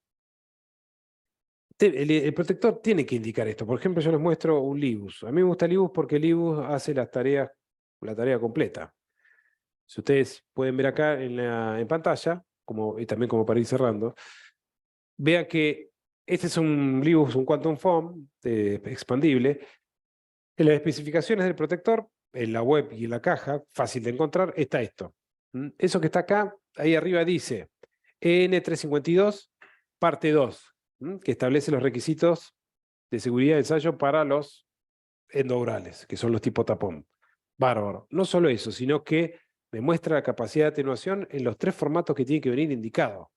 El protector tiene que indicar esto. Por ejemplo, yo les muestro un Libus. A mí me gusta Libus porque Libus hace la tarea completa. Si ustedes pueden ver acá en pantalla, y también como para ir cerrando, vean que este es un Libus, un Quantum Foam expandible. En las especificaciones del protector, en la web y en la caja, fácil de encontrar, está esto. Eso que está acá, ahí arriba dice EN352, parte 2, que establece los requisitos de seguridad de ensayo para los endourales, que son los tipo tapón. Bárbaro. No solo eso, sino que me muestra la capacidad de atenuación en los 3 formatos que tienen que venir indicados.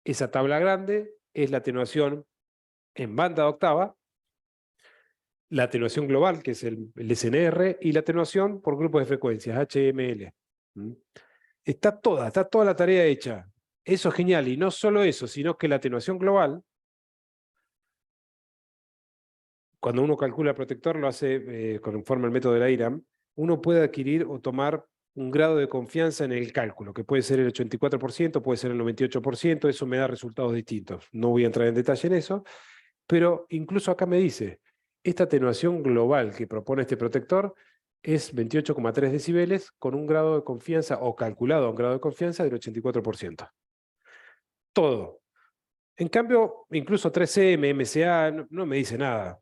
Esa tabla grande es la atenuación en banda de octava, la atenuación global, que es el SNR, y la atenuación por grupos de frecuencias, HML. Está toda la tarea hecha. Eso es genial. Y no solo eso, sino que la atenuación global, cuando uno calcula el protector, lo hace conforme al método de la IRAM, uno puede adquirir o tomar un grado de confianza en el cálculo, que puede ser el 84%, puede ser el 98%, eso me da resultados distintos. No voy a entrar en detalle en eso, pero incluso acá me dice, esta atenuación global que propone este protector es 28,3 decibeles con un grado de confianza, o calculado a un grado de confianza, del 84%. Todo. En cambio, incluso 3M, MCA, no me dice nada.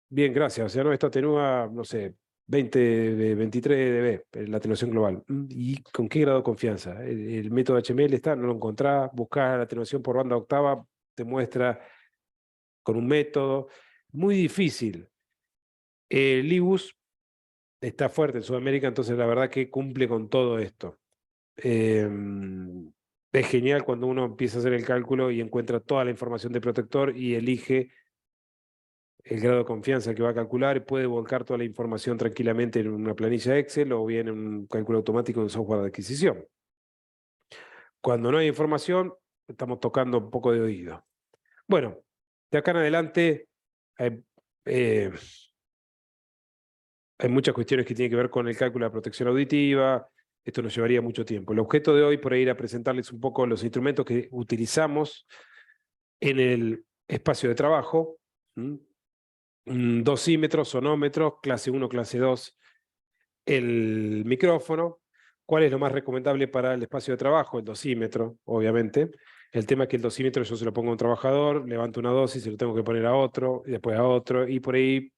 Bien, gracias. O sea, no, esto atenúa, no sé, 23 dB, la atenuación global. ¿Y con qué grado de confianza? El método HML está, no lo encontrás, buscás la atenuación por banda octava, te muestra con un método. Muy difícil. Libus está fuerte en Sudamérica, entonces la verdad que cumple con todo esto. Es genial cuando uno empieza a hacer el cálculo y encuentra toda la información de protector y elige el grado de confianza que va a calcular, y puede volcar toda la información tranquilamente en una planilla Excel o bien en un cálculo automático en software de adquisición. Cuando no hay información, estamos tocando un poco de oído. Bueno, de acá en adelante hay muchas cuestiones que tienen que ver con el cálculo de la protección auditiva. Esto nos llevaría mucho tiempo. El objeto de hoy, por ir a presentarles un poco los instrumentos que utilizamos en el espacio de trabajo. Dosímetros, sonómetros, clase 1, clase 2, el micrófono. ¿Cuál es lo más recomendable para el espacio de trabajo? El dosímetro, obviamente. El tema es que el dosímetro yo se lo pongo a un trabajador, levanto una dosis, se lo tengo que poner a otro, y después a otro, y por ahí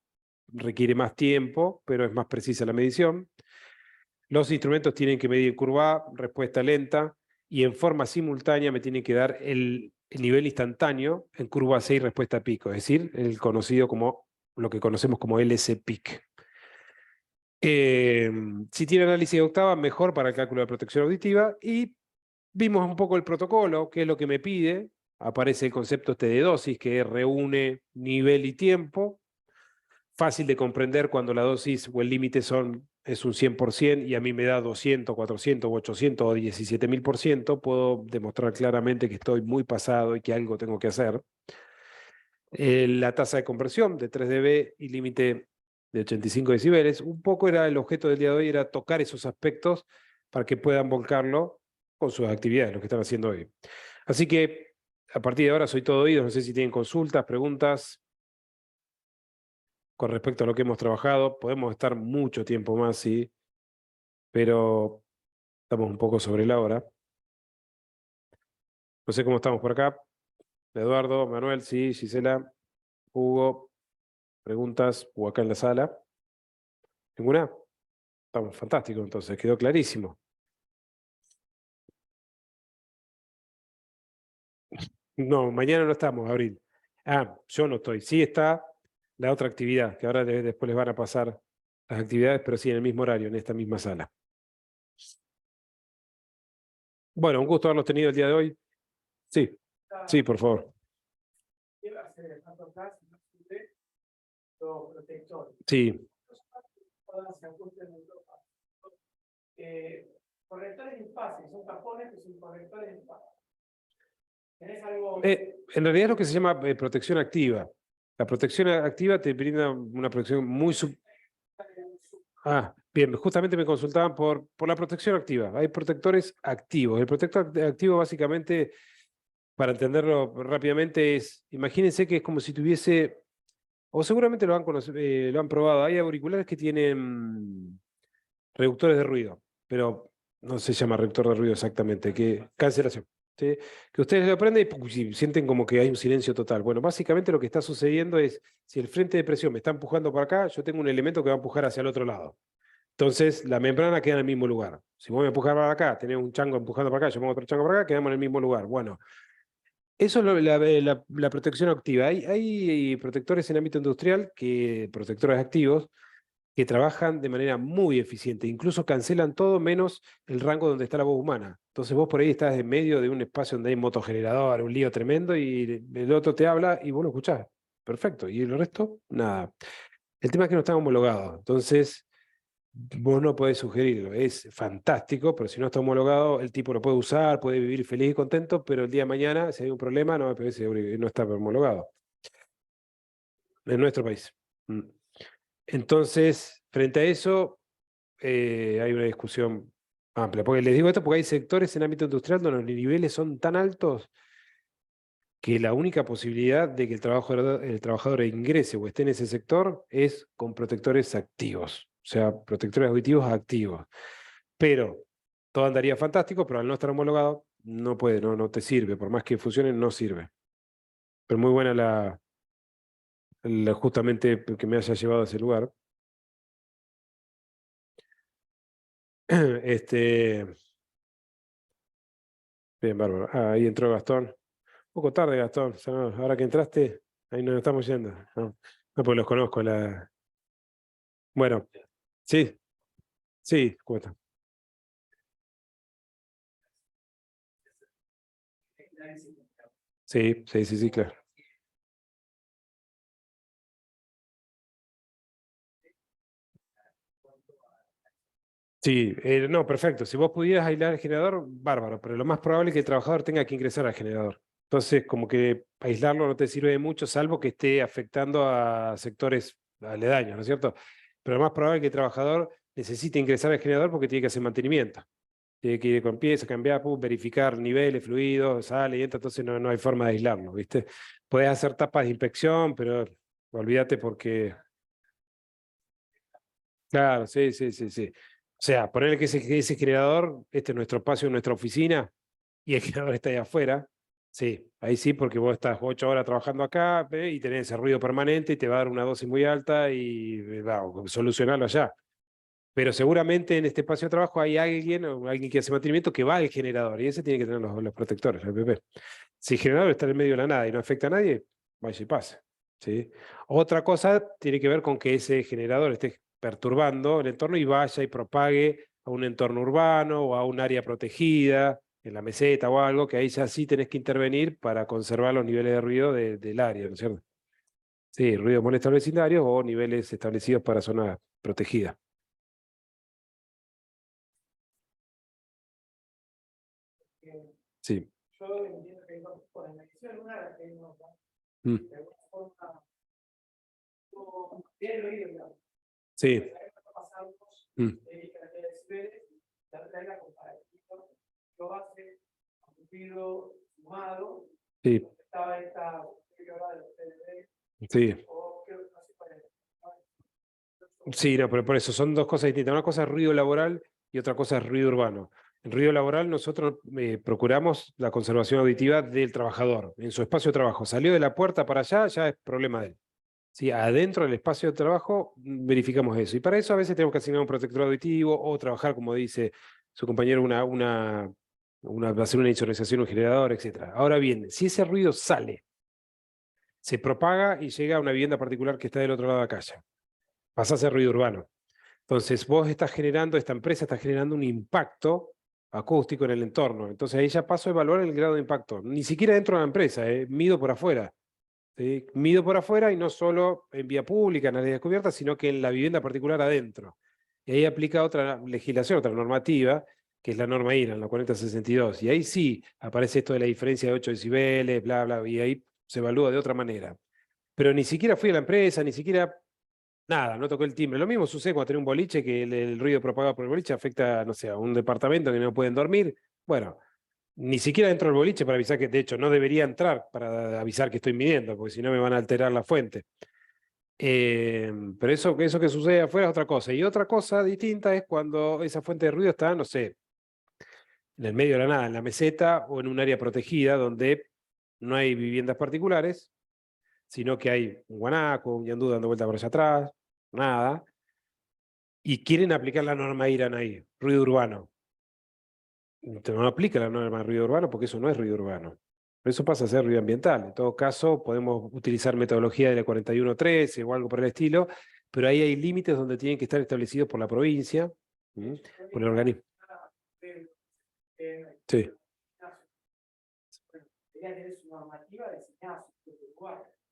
requiere más tiempo, pero es más precisa la medición. Los instrumentos tienen que medir curva A, respuesta lenta, y en forma simultánea me tienen que dar el nivel instantáneo en curva C y respuesta pico, es decir, el conocido como lo que conocemos como LC-PIC. Si tiene análisis de octava, mejor para el cálculo de protección auditiva. Y vimos un poco el protocolo, que es lo que me pide. Aparece el concepto este de dosis, que reúne nivel y tiempo. Fácil de comprender cuando la dosis o el límite es un 100% y a mí me da 200, 400, 800 o 17.000%. Puedo demostrar claramente que estoy muy pasado y que algo tengo que hacer. La tasa de conversión de 3 dB y límite de 85 decibeles. Un poco era el objeto del día de hoy, era tocar esos aspectos para que puedan volcarlo con sus actividades, lo que están haciendo hoy. Así que a partir de ahora soy todo oídos, no sé si tienen consultas, preguntas con respecto a lo que hemos trabajado. Podemos estar mucho tiempo más, sí, pero estamos un poco sobre la hora. No sé cómo estamos por acá. Eduardo, Manuel, sí, Gisela, Hugo, preguntas, o acá en la sala. ¿Ninguna? Estamos fantásticos, entonces, quedó clarísimo. No, mañana no estamos, Abril. Ah, yo no estoy. Sí está la otra actividad, que ahora después les van a pasar las actividades, pero sí en el mismo horario, en esta misma sala. Bueno, un gusto haberlos tenido el día de hoy. Sí, sí, por favor. Sí. Correctores de espacio, son tapones que son correctores de espacio. En realidad es lo que se llama protección activa. La protección activa te brinda una protección muy... Ah, bien, justamente me consultaban por la protección activa. Hay protectores activos. El protector activo básicamente, para entenderlo rápidamente, es, imagínense que es como si tuviese, o seguramente lo han probado, hay auriculares que tienen reductores de ruido, pero no se llama reductor de ruido exactamente, que cancelación. ¿Sí? Que ustedes lo prenden y sienten como que hay un silencio total. Bueno, básicamente lo que está sucediendo es, si el frente de presión me está empujando para acá, yo tengo un elemento que va a empujar hacia el otro lado. Entonces, la membrana queda en el mismo lugar. Si vos me empujás para acá, tenés un chango empujando para acá, yo pongo otro chango para acá, quedamos en el mismo lugar. Bueno, eso es la protección activa. Hay protectores en ámbito industrial, protectores activos, que trabajan de manera muy eficiente, incluso cancelan todo menos el rango donde está la voz humana. Entonces vos por ahí estás en medio de un espacio donde hay motogenerador, un lío tremendo, y el otro te habla y vos lo escuchás. Perfecto. Y el resto, nada. El tema es que no está homologado. Entonces, vos no podés sugerirlo. Es fantástico, pero si no está homologado, el tipo lo puede usar, puede vivir feliz y contento, pero el día de mañana, si hay un problema, no está homologado. En nuestro país. Entonces, frente a eso, hay una discusión amplia. Porque les digo esto porque hay sectores en ámbito industrial donde los niveles son tan altos que la única posibilidad de que el trabajador ingrese o esté en ese sector es con protectores activos, o sea, protectores auditivos activos. Pero todo andaría fantástico, pero al no estar homologado, no puede, no te sirve. Por más que funcione, no sirve. Pero muy buena justamente que me haya llevado a ese lugar. Bien, bárbaro. Ah, ahí entró Gastón. Un poco tarde, Gastón. O sea, no, ahora que entraste, ahí nos estamos yendo. No, no pues los conozco. Bueno, sí, sí, ¿cómo está? Sí, sí, sí, sí, claro. Sí, no, perfecto. Si vos pudieras aislar el generador, bárbaro, pero lo más probable es que el trabajador tenga que ingresar al generador. Entonces, como que aislarlo no te sirve de mucho, salvo que esté afectando a sectores aledaños, ¿no es cierto? Pero lo más probable es que el trabajador necesite ingresar al generador porque tiene que hacer mantenimiento. Tiene que ir con piezas, cambiar, verificar niveles, fluidos, sale y entra, entonces no hay forma de aislarlo, ¿viste? Podés hacer tapas de inspección, pero olvídate porque... Claro, sí, sí, sí, sí. sea, ponerle que ese generador, este es nuestro espacio, nuestra oficina, y el generador está ahí afuera. Sí, ahí sí, porque vos estás 8 horas trabajando acá y tenés ese ruido permanente y te va a dar una dosis muy alta y solucionarlo allá. Pero seguramente en este espacio de trabajo hay alguien, o alguien que hace mantenimiento, que va al generador y ese tiene que tener los protectores, el EPP. Si el generador está en el medio de la nada y no afecta a nadie, vaya y pase. ¿Sí? Otra cosa tiene que ver con que ese generador esté perturbando el entorno y vaya y propague a un entorno urbano o a un área protegida, en la meseta o algo, que ahí ya sí tenés que intervenir para conservar los niveles de ruido del área, ¿no es cierto? Sí, ruido molesto al vecindario o niveles establecidos para zona protegida. Sí. Yo entiendo que por la medición lunar que no, Mm. de alguna forma, tiene el oído, digamos. Sí. Pasamos Mm. de decibeles, la regla comparativa, lo hace a un ruido fumado, Sí. estaba esta hora de los PDD, Sí. o creo que no sé cuál es. Sí, no, pero por eso son dos cosas distintas. Una cosa es ruido laboral y otra cosa es ruido urbano. En ruido laboral nosotros procuramos la conservación auditiva del trabajador en su espacio de trabajo. Salió de la puerta para allá, ya es problema de él. Sí, adentro del espacio de trabajo verificamos eso. Y para eso a veces tenemos que asignar un protector auditivo o trabajar, como dice su compañero, hacer una insonorización, un generador, etc. Ahora bien, si ese ruido sale, se propaga y llega a una vivienda particular que está del otro lado de la calle, pasa a ser ruido urbano. Entonces vos estás generando, esta empresa está generando un impacto acústico en el entorno. Entonces ahí ya paso a evaluar el grado de impacto. Ni siquiera dentro de la empresa, mido por afuera. ¿Sí? Mido por afuera y no solo en vía pública, en área descubierta, sino que en la vivienda particular adentro. Y ahí aplica otra legislación, otra normativa, que es la norma IRA, en la 4062. Y ahí sí aparece esto de la diferencia de 8 decibeles, bla, bla, y ahí se evalúa de otra manera. Pero ni siquiera fui a la empresa, ni siquiera nada, no tocó el timbre. Lo mismo sucede cuando tenés un boliche, que el ruido propagado por el boliche afecta, no sé, a un departamento que no pueden dormir. Bueno, ni siquiera entro al boliche para avisar que, de hecho, no debería entrar para avisar que estoy midiendo, porque si no me van a alterar la fuente. Pero eso que sucede afuera es otra cosa. Y otra cosa distinta es cuando esa fuente de ruido está, no sé, en el medio de la nada, en la meseta o en un área protegida donde no hay viviendas particulares, sino que hay un guanaco, un yandú dando vuelta por allá atrás, nada, y quieren aplicar la norma IRAN ahí, ruido urbano. No aplica la norma de ruido urbano porque eso no es ruido urbano. Eso pasa a ser ruido ambiental. En todo caso, podemos utilizar metodología de la 4113 o algo por el estilo, pero ahí hay límites donde tienen que estar establecidos por la provincia, por el organismo. Sí.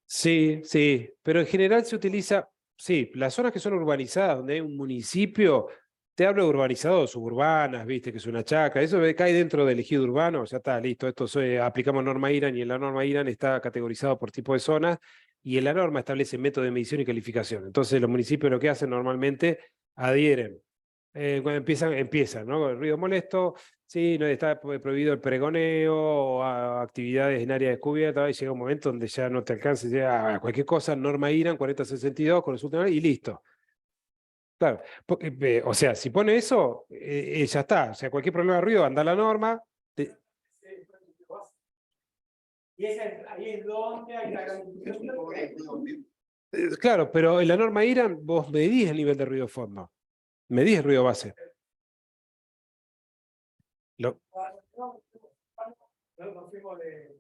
Sí, sí, pero en general se utiliza, sí, las zonas que son urbanizadas, donde hay un municipio, te hablo de urbanizados, suburbanas, viste, que es una chacra, eso cae dentro del ejido urbano, ya está, listo, esto aplicamos norma IRAN y en la norma IRAN está categorizado por tipo de zonas y en la norma establece método de medición y calificación. Entonces los municipios lo que hacen normalmente adhieren. Cuando empiezan, ¿no? El ruido molesto, sí, no está prohibido el pregoneo o actividades en área descubierta, y llega un momento donde ya no te alcanza, ya, cualquier cosa, norma IRAN 4062, consulta y listo. Claro, o sea, si pone eso, ya está. O sea, cualquier problema de ruido, anda a la norma. Y ahí es donde hay la Claro, pero en la norma IRAN vos medís el nivel de ruido de fondo. Medís el ruido base.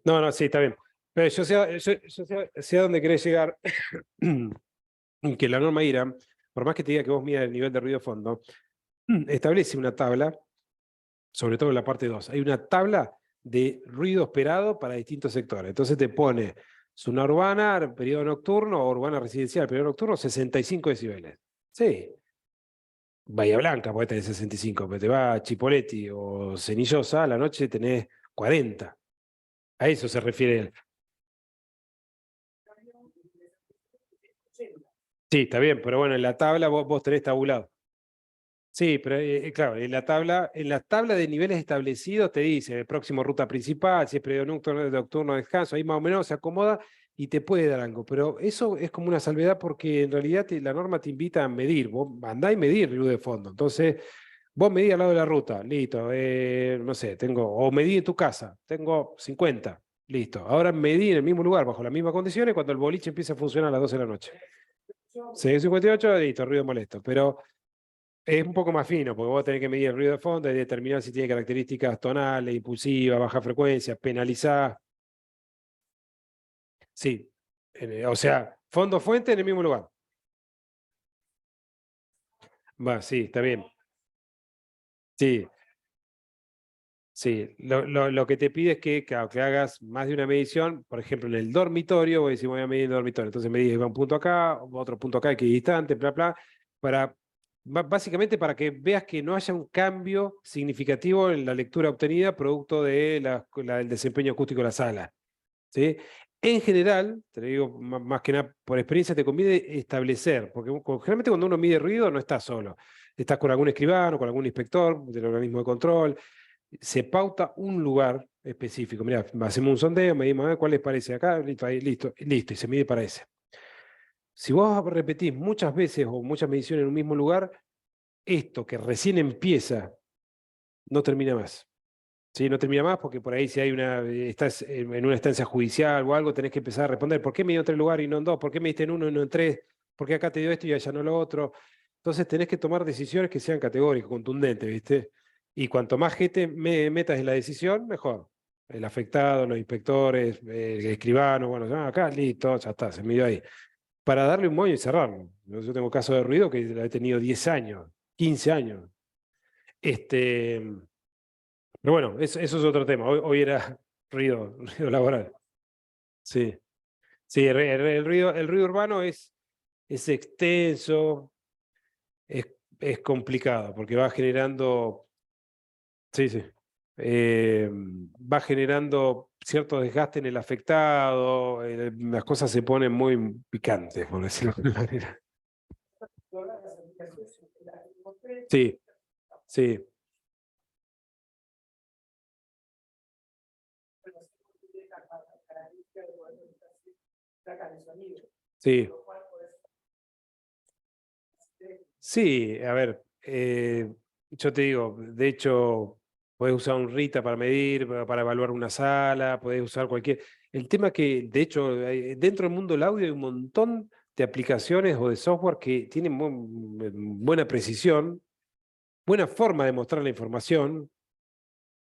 No, sí, está bien. Pero yo sé a dónde querés llegar. Que la norma IRAN, por más que te diga que vos midas el nivel de ruido de fondo, establece una tabla, sobre todo en la parte 2. Hay una tabla de ruido esperado para distintos sectores. Entonces te pone zona urbana, periodo nocturno, o urbana residencial, periodo nocturno, 65 decibeles. Sí. Bahía Blanca podés tener 65, pero te va a Chipoleti o Cenillosa, a la noche tenés 40. A eso se refiere él. Sí, está bien, pero bueno, en la tabla vos tenés tabulado. Sí, pero claro, en la tabla de niveles establecidos te dice el próximo ruta principal, si es periodo nocturno, descanso, ahí más o menos se acomoda y te puede dar algo. Pero eso es como una salvedad porque en realidad la norma te invita a medir. Vos andá y medir ruido de fondo. Entonces, Vos medí al lado de la ruta, listo. No sé, o medí en tu casa, tengo 50, listo. Ahora medí en el mismo lugar, bajo las mismas condiciones, cuando el boliche empieza a funcionar a las 12 de la noche. 658, listo, ruido molesto. Pero es un poco más fino, porque vos tenés que medir el ruido de fondo y determinar si tiene características tonales, impulsivas, baja frecuencia, penalizar. Sí. O sea, fondo-fuente en el mismo lugar. Va, sí, está bien. Sí, sí. Lo que te pide es que, claro, que hagas más de una medición. Por ejemplo, en el dormitorio, voy a decir, voy a medir el dormitorio. Entonces medís un punto acá, otro punto acá, que distante, bla, bla, para, básicamente para que veas que no haya un cambio significativo en la lectura obtenida producto de del desempeño acústico de la sala. ¿Sí? En general, te lo digo más que nada por experiencia, te conviene establecer, porque generalmente cuando uno mide ruido no estás solo, estás con algún escribano, con algún inspector del organismo de control, se pauta un lugar específico. Mira, hacemos un sondeo, medimos a ver cuál les parece acá, listo, ahí, listo, listo, y se mide para ese. Si vos repetís muchas veces o muchas mediciones en un mismo lugar, esto que recién empieza no termina más. Sí, no termina más porque por ahí si hay estás en una instancia judicial o algo, tenés que empezar a responder, ¿por qué me dio en 3 lugares y no en 2? ¿Por qué me diste en 1 y no en 3? ¿Por qué acá te dio esto y allá no lo otro? Entonces tenés que tomar decisiones que sean categóricas, contundentes, ¿viste? Y cuanto más gente metas en la decisión, mejor. El afectado, los inspectores, el escribano, bueno, acá, listo, ya está, se midió ahí. Para darle un moño y cerrarlo. Yo tengo casos de ruido que he tenido 10 años, 15 años. Este, pero bueno, eso es otro tema. Hoy era ruido laboral. Sí, sí, el ruido urbano es extenso, es complicado, porque va generando, sí, sí, va generando cierto desgaste en el afectado, las cosas se ponen muy picantes, por decirlo de alguna manera. Sí, sí, sí. Sí, a ver, yo te digo, de hecho, puedes usar un RITA para medir, para evaluar una sala, puedes usar cualquier. El tema que, de hecho, dentro del mundo del audio hay un montón de aplicaciones o de software que tienen buena precisión, buena forma de mostrar la información,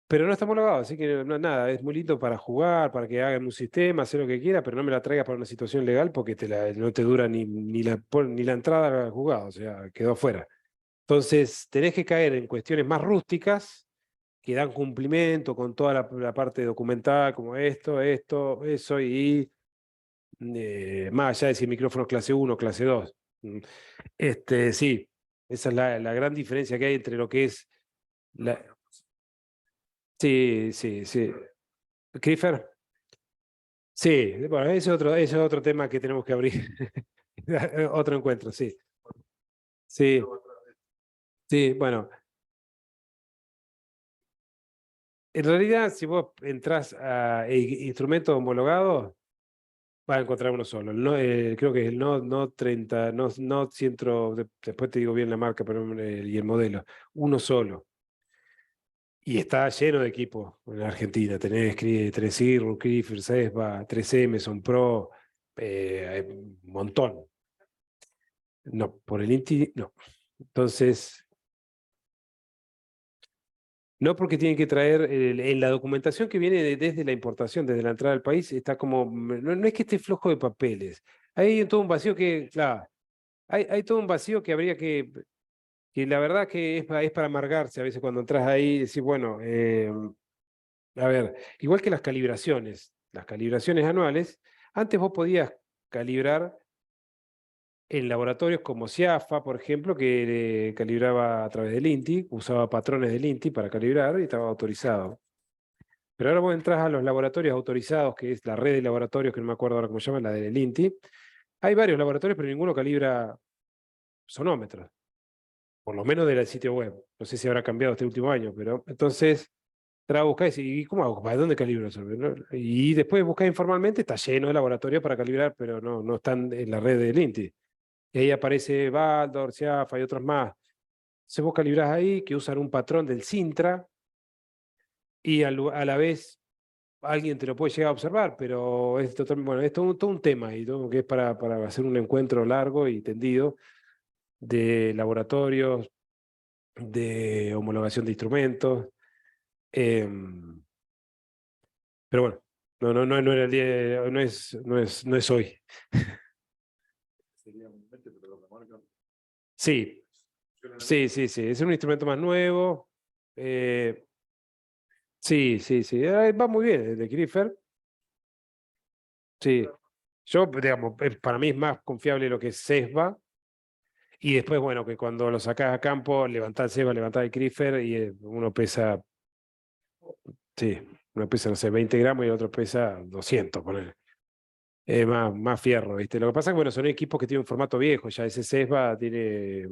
pero no está homologado, así que no, nada, es muy lindo para jugar, para que hagan un sistema, hacer lo que quiera, pero no me la traigas para una situación legal porque no te dura ni la entrada al juzgado, o sea, quedó afuera. Entonces, tenés que caer en cuestiones más rústicas que dan cumplimiento con toda la parte documental, como esto, eso, y más allá de si micrófonos clase 1 clase 2. Sí, esa es la gran diferencia que hay entre lo que es la... Sí, sí, sí. ¿Crifer? Sí, bueno, ese es otro tema que tenemos que abrir. Otro encuentro, sí. Sí, sí, bueno. En realidad, si vos entrás a instrumentos homologados, vas a encontrar uno solo. Creo que es el no 30, no 100, después te digo bien la marca pero, y el modelo. Uno solo. Y está lleno de equipos en Argentina. Tenés 3i, Crifer, Cesba, 3M, Son Pro, hay un montón. No, por el INTI, no. Entonces, no porque tienen que traer, en la documentación que viene desde la importación, desde la entrada al país, está como, no es que esté flojo de papeles. Hay todo un vacío que, claro, hay todo un vacío que habría que la verdad que es para amargarse a veces cuando entras ahí y decís, bueno, a ver, igual que las calibraciones anuales, antes vos podías calibrar en laboratorios como CIAFA, por ejemplo, que calibraba a través del INTI, usaba patrones del INTI para calibrar y estaba autorizado. Pero ahora vos entras a los laboratorios autorizados, que es la red de laboratorios, que no me acuerdo ahora cómo se llama, la del INTI. Hay varios laboratorios, pero ninguno calibra sonómetros, por lo menos del sitio web. No sé si habrá cambiado este último año, pero entonces tra buscás y decís, ¿y cómo hago? ¿Para dónde calibro eso? ¿No? Y después buscás informalmente, está lleno de laboratorios para calibrar, pero no están en la red del INTI. Y ahí aparece Baldor, CIAFA y otros más. Entonces vos calibrás ahí, que usan un patrón del Sintra, y a la vez alguien te lo puede llegar a observar, pero es totalmente, bueno, es todo un tema, y todo, que es para hacer un encuentro largo y tendido de laboratorios, de homologación de instrumentos. Pero bueno, no era el día, no es hoy. Sí, sí. Es un instrumento más nuevo. Sí. Va muy bien el de Griffer. Sí. Yo, digamos, para mí es más confiable lo que es Sesba. Y después, bueno, que cuando lo sacás a campo, levantás el Sesba, levantás el Griffer y uno pesa, sí, uno pesa, no sé, 20 gramos y el otro pesa 200, poner. Más fierro, ¿viste? Lo que pasa es que, bueno, son equipos que tienen un formato viejo, ya ese Sesba tiene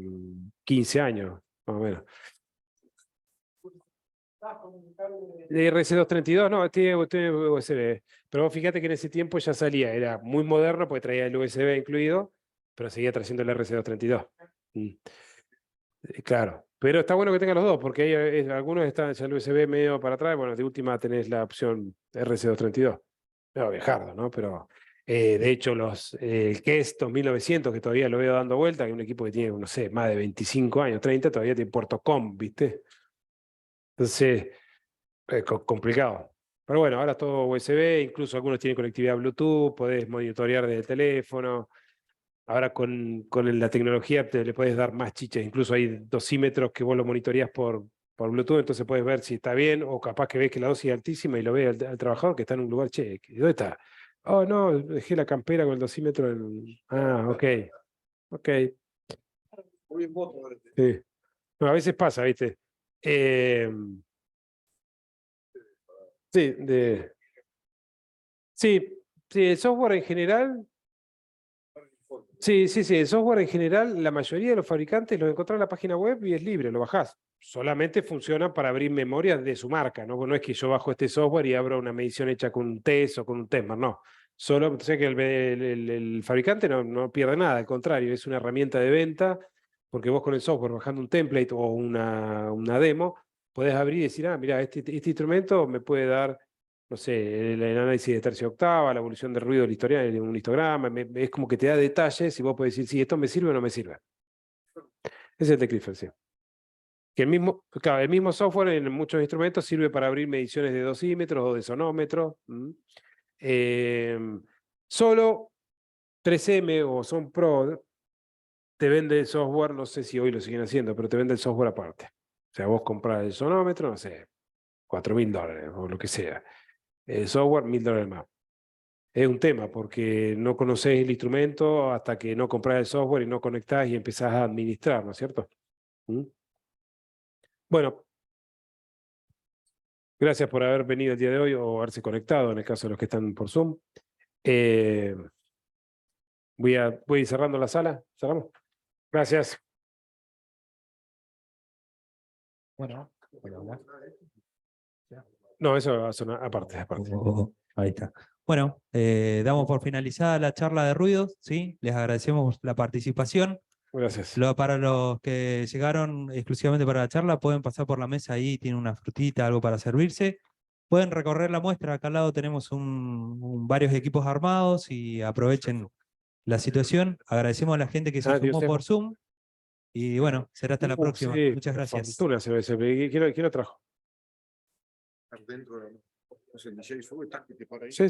15 años, más o menos. De RC232, no, tiene USB. Pero vos fíjate que en ese tiempo ya salía, era muy moderno porque traía el USB incluido, pero seguía trayendo el RC232. Claro, pero está bueno que tenga los dos, porque algunos están ya el USB medio para atrás, bueno, de última tenés la opción RC232. No, viejardo, ¿no? Pero de hecho el KES 2900, que todavía lo veo dando vuelta, que es un equipo que tiene, no sé, más de 25 años, 30, todavía tiene puerto COM, ¿viste? Entonces, complicado. Pero bueno, ahora todo USB, incluso algunos tienen conectividad Bluetooth, podés monitorear desde el teléfono. Ahora con la tecnología le puedes dar más chiches, incluso hay dosímetros que vos lo monitoreás por Bluetooth, entonces puedes ver si está bien, o capaz que ves que la dosis es altísima y lo ve al trabajador que está en un lugar, che, ¿dónde está? Oh, no, dejé la campera con el dosímetro Ah, ok. Sí. No, a veces pasa, ¿viste? Sí, sí, el software en general. Sí, el software en general, la mayoría de los fabricantes lo encontrás en la página web y es libre, lo bajás. Solamente funciona para abrir memorias de su marca, ¿no? No es que yo bajo este software y abro una medición hecha con un test o con un Tensor, no. Solo, o sea que el fabricante no pierde nada, al contrario, es una herramienta de venta, porque vos con el software, bajando un template o una demo, podés abrir y decir, mira, este instrumento me puede dar, no sé, el análisis de tercia octava, la evolución de ruido del historial, un histograma, es como que te da detalles y vos podés decir, si esto me sirve o no me sirve. Ese es el de Clifford, sí. Que claro, el mismo software en muchos instrumentos sirve para abrir mediciones de dosímetros o de sonómetros. Solo 3M o Son Pro te vende el software, no sé si hoy lo siguen haciendo, pero te vende el software aparte. O sea, vos comprás el sonómetro, no sé, $4.000 o lo que sea. El software, $1.000 más. Es un tema porque no conocés el instrumento hasta que no comprás el software y no conectás y empezás a administrar, ¿no es cierto? Bueno, gracias por haber venido el día de hoy o haberse conectado en el caso de los que están por Zoom. Voy a ir cerrando la sala. ¿Cerramos? Gracias. Bueno, No, eso va a sonar aparte. ahí está. Bueno, damos por finalizada la charla de ruidos, ¿sí? Les agradecemos la participación. Gracias. Para los que llegaron exclusivamente para la charla, pueden pasar por la mesa ahí, tiene una frutita, algo para servirse. Pueden recorrer la muestra, acá al lado tenemos varios equipos armados y aprovechen la situación. Agradecemos a la gente que se sumó por Zoom. Y bueno, será hasta la próxima. Sí, muchas gracias. Fortuna cerveza. ¿Quién lo trajo? Dentro, no sé, el DJ sube, tac, y te para ahí. Sí.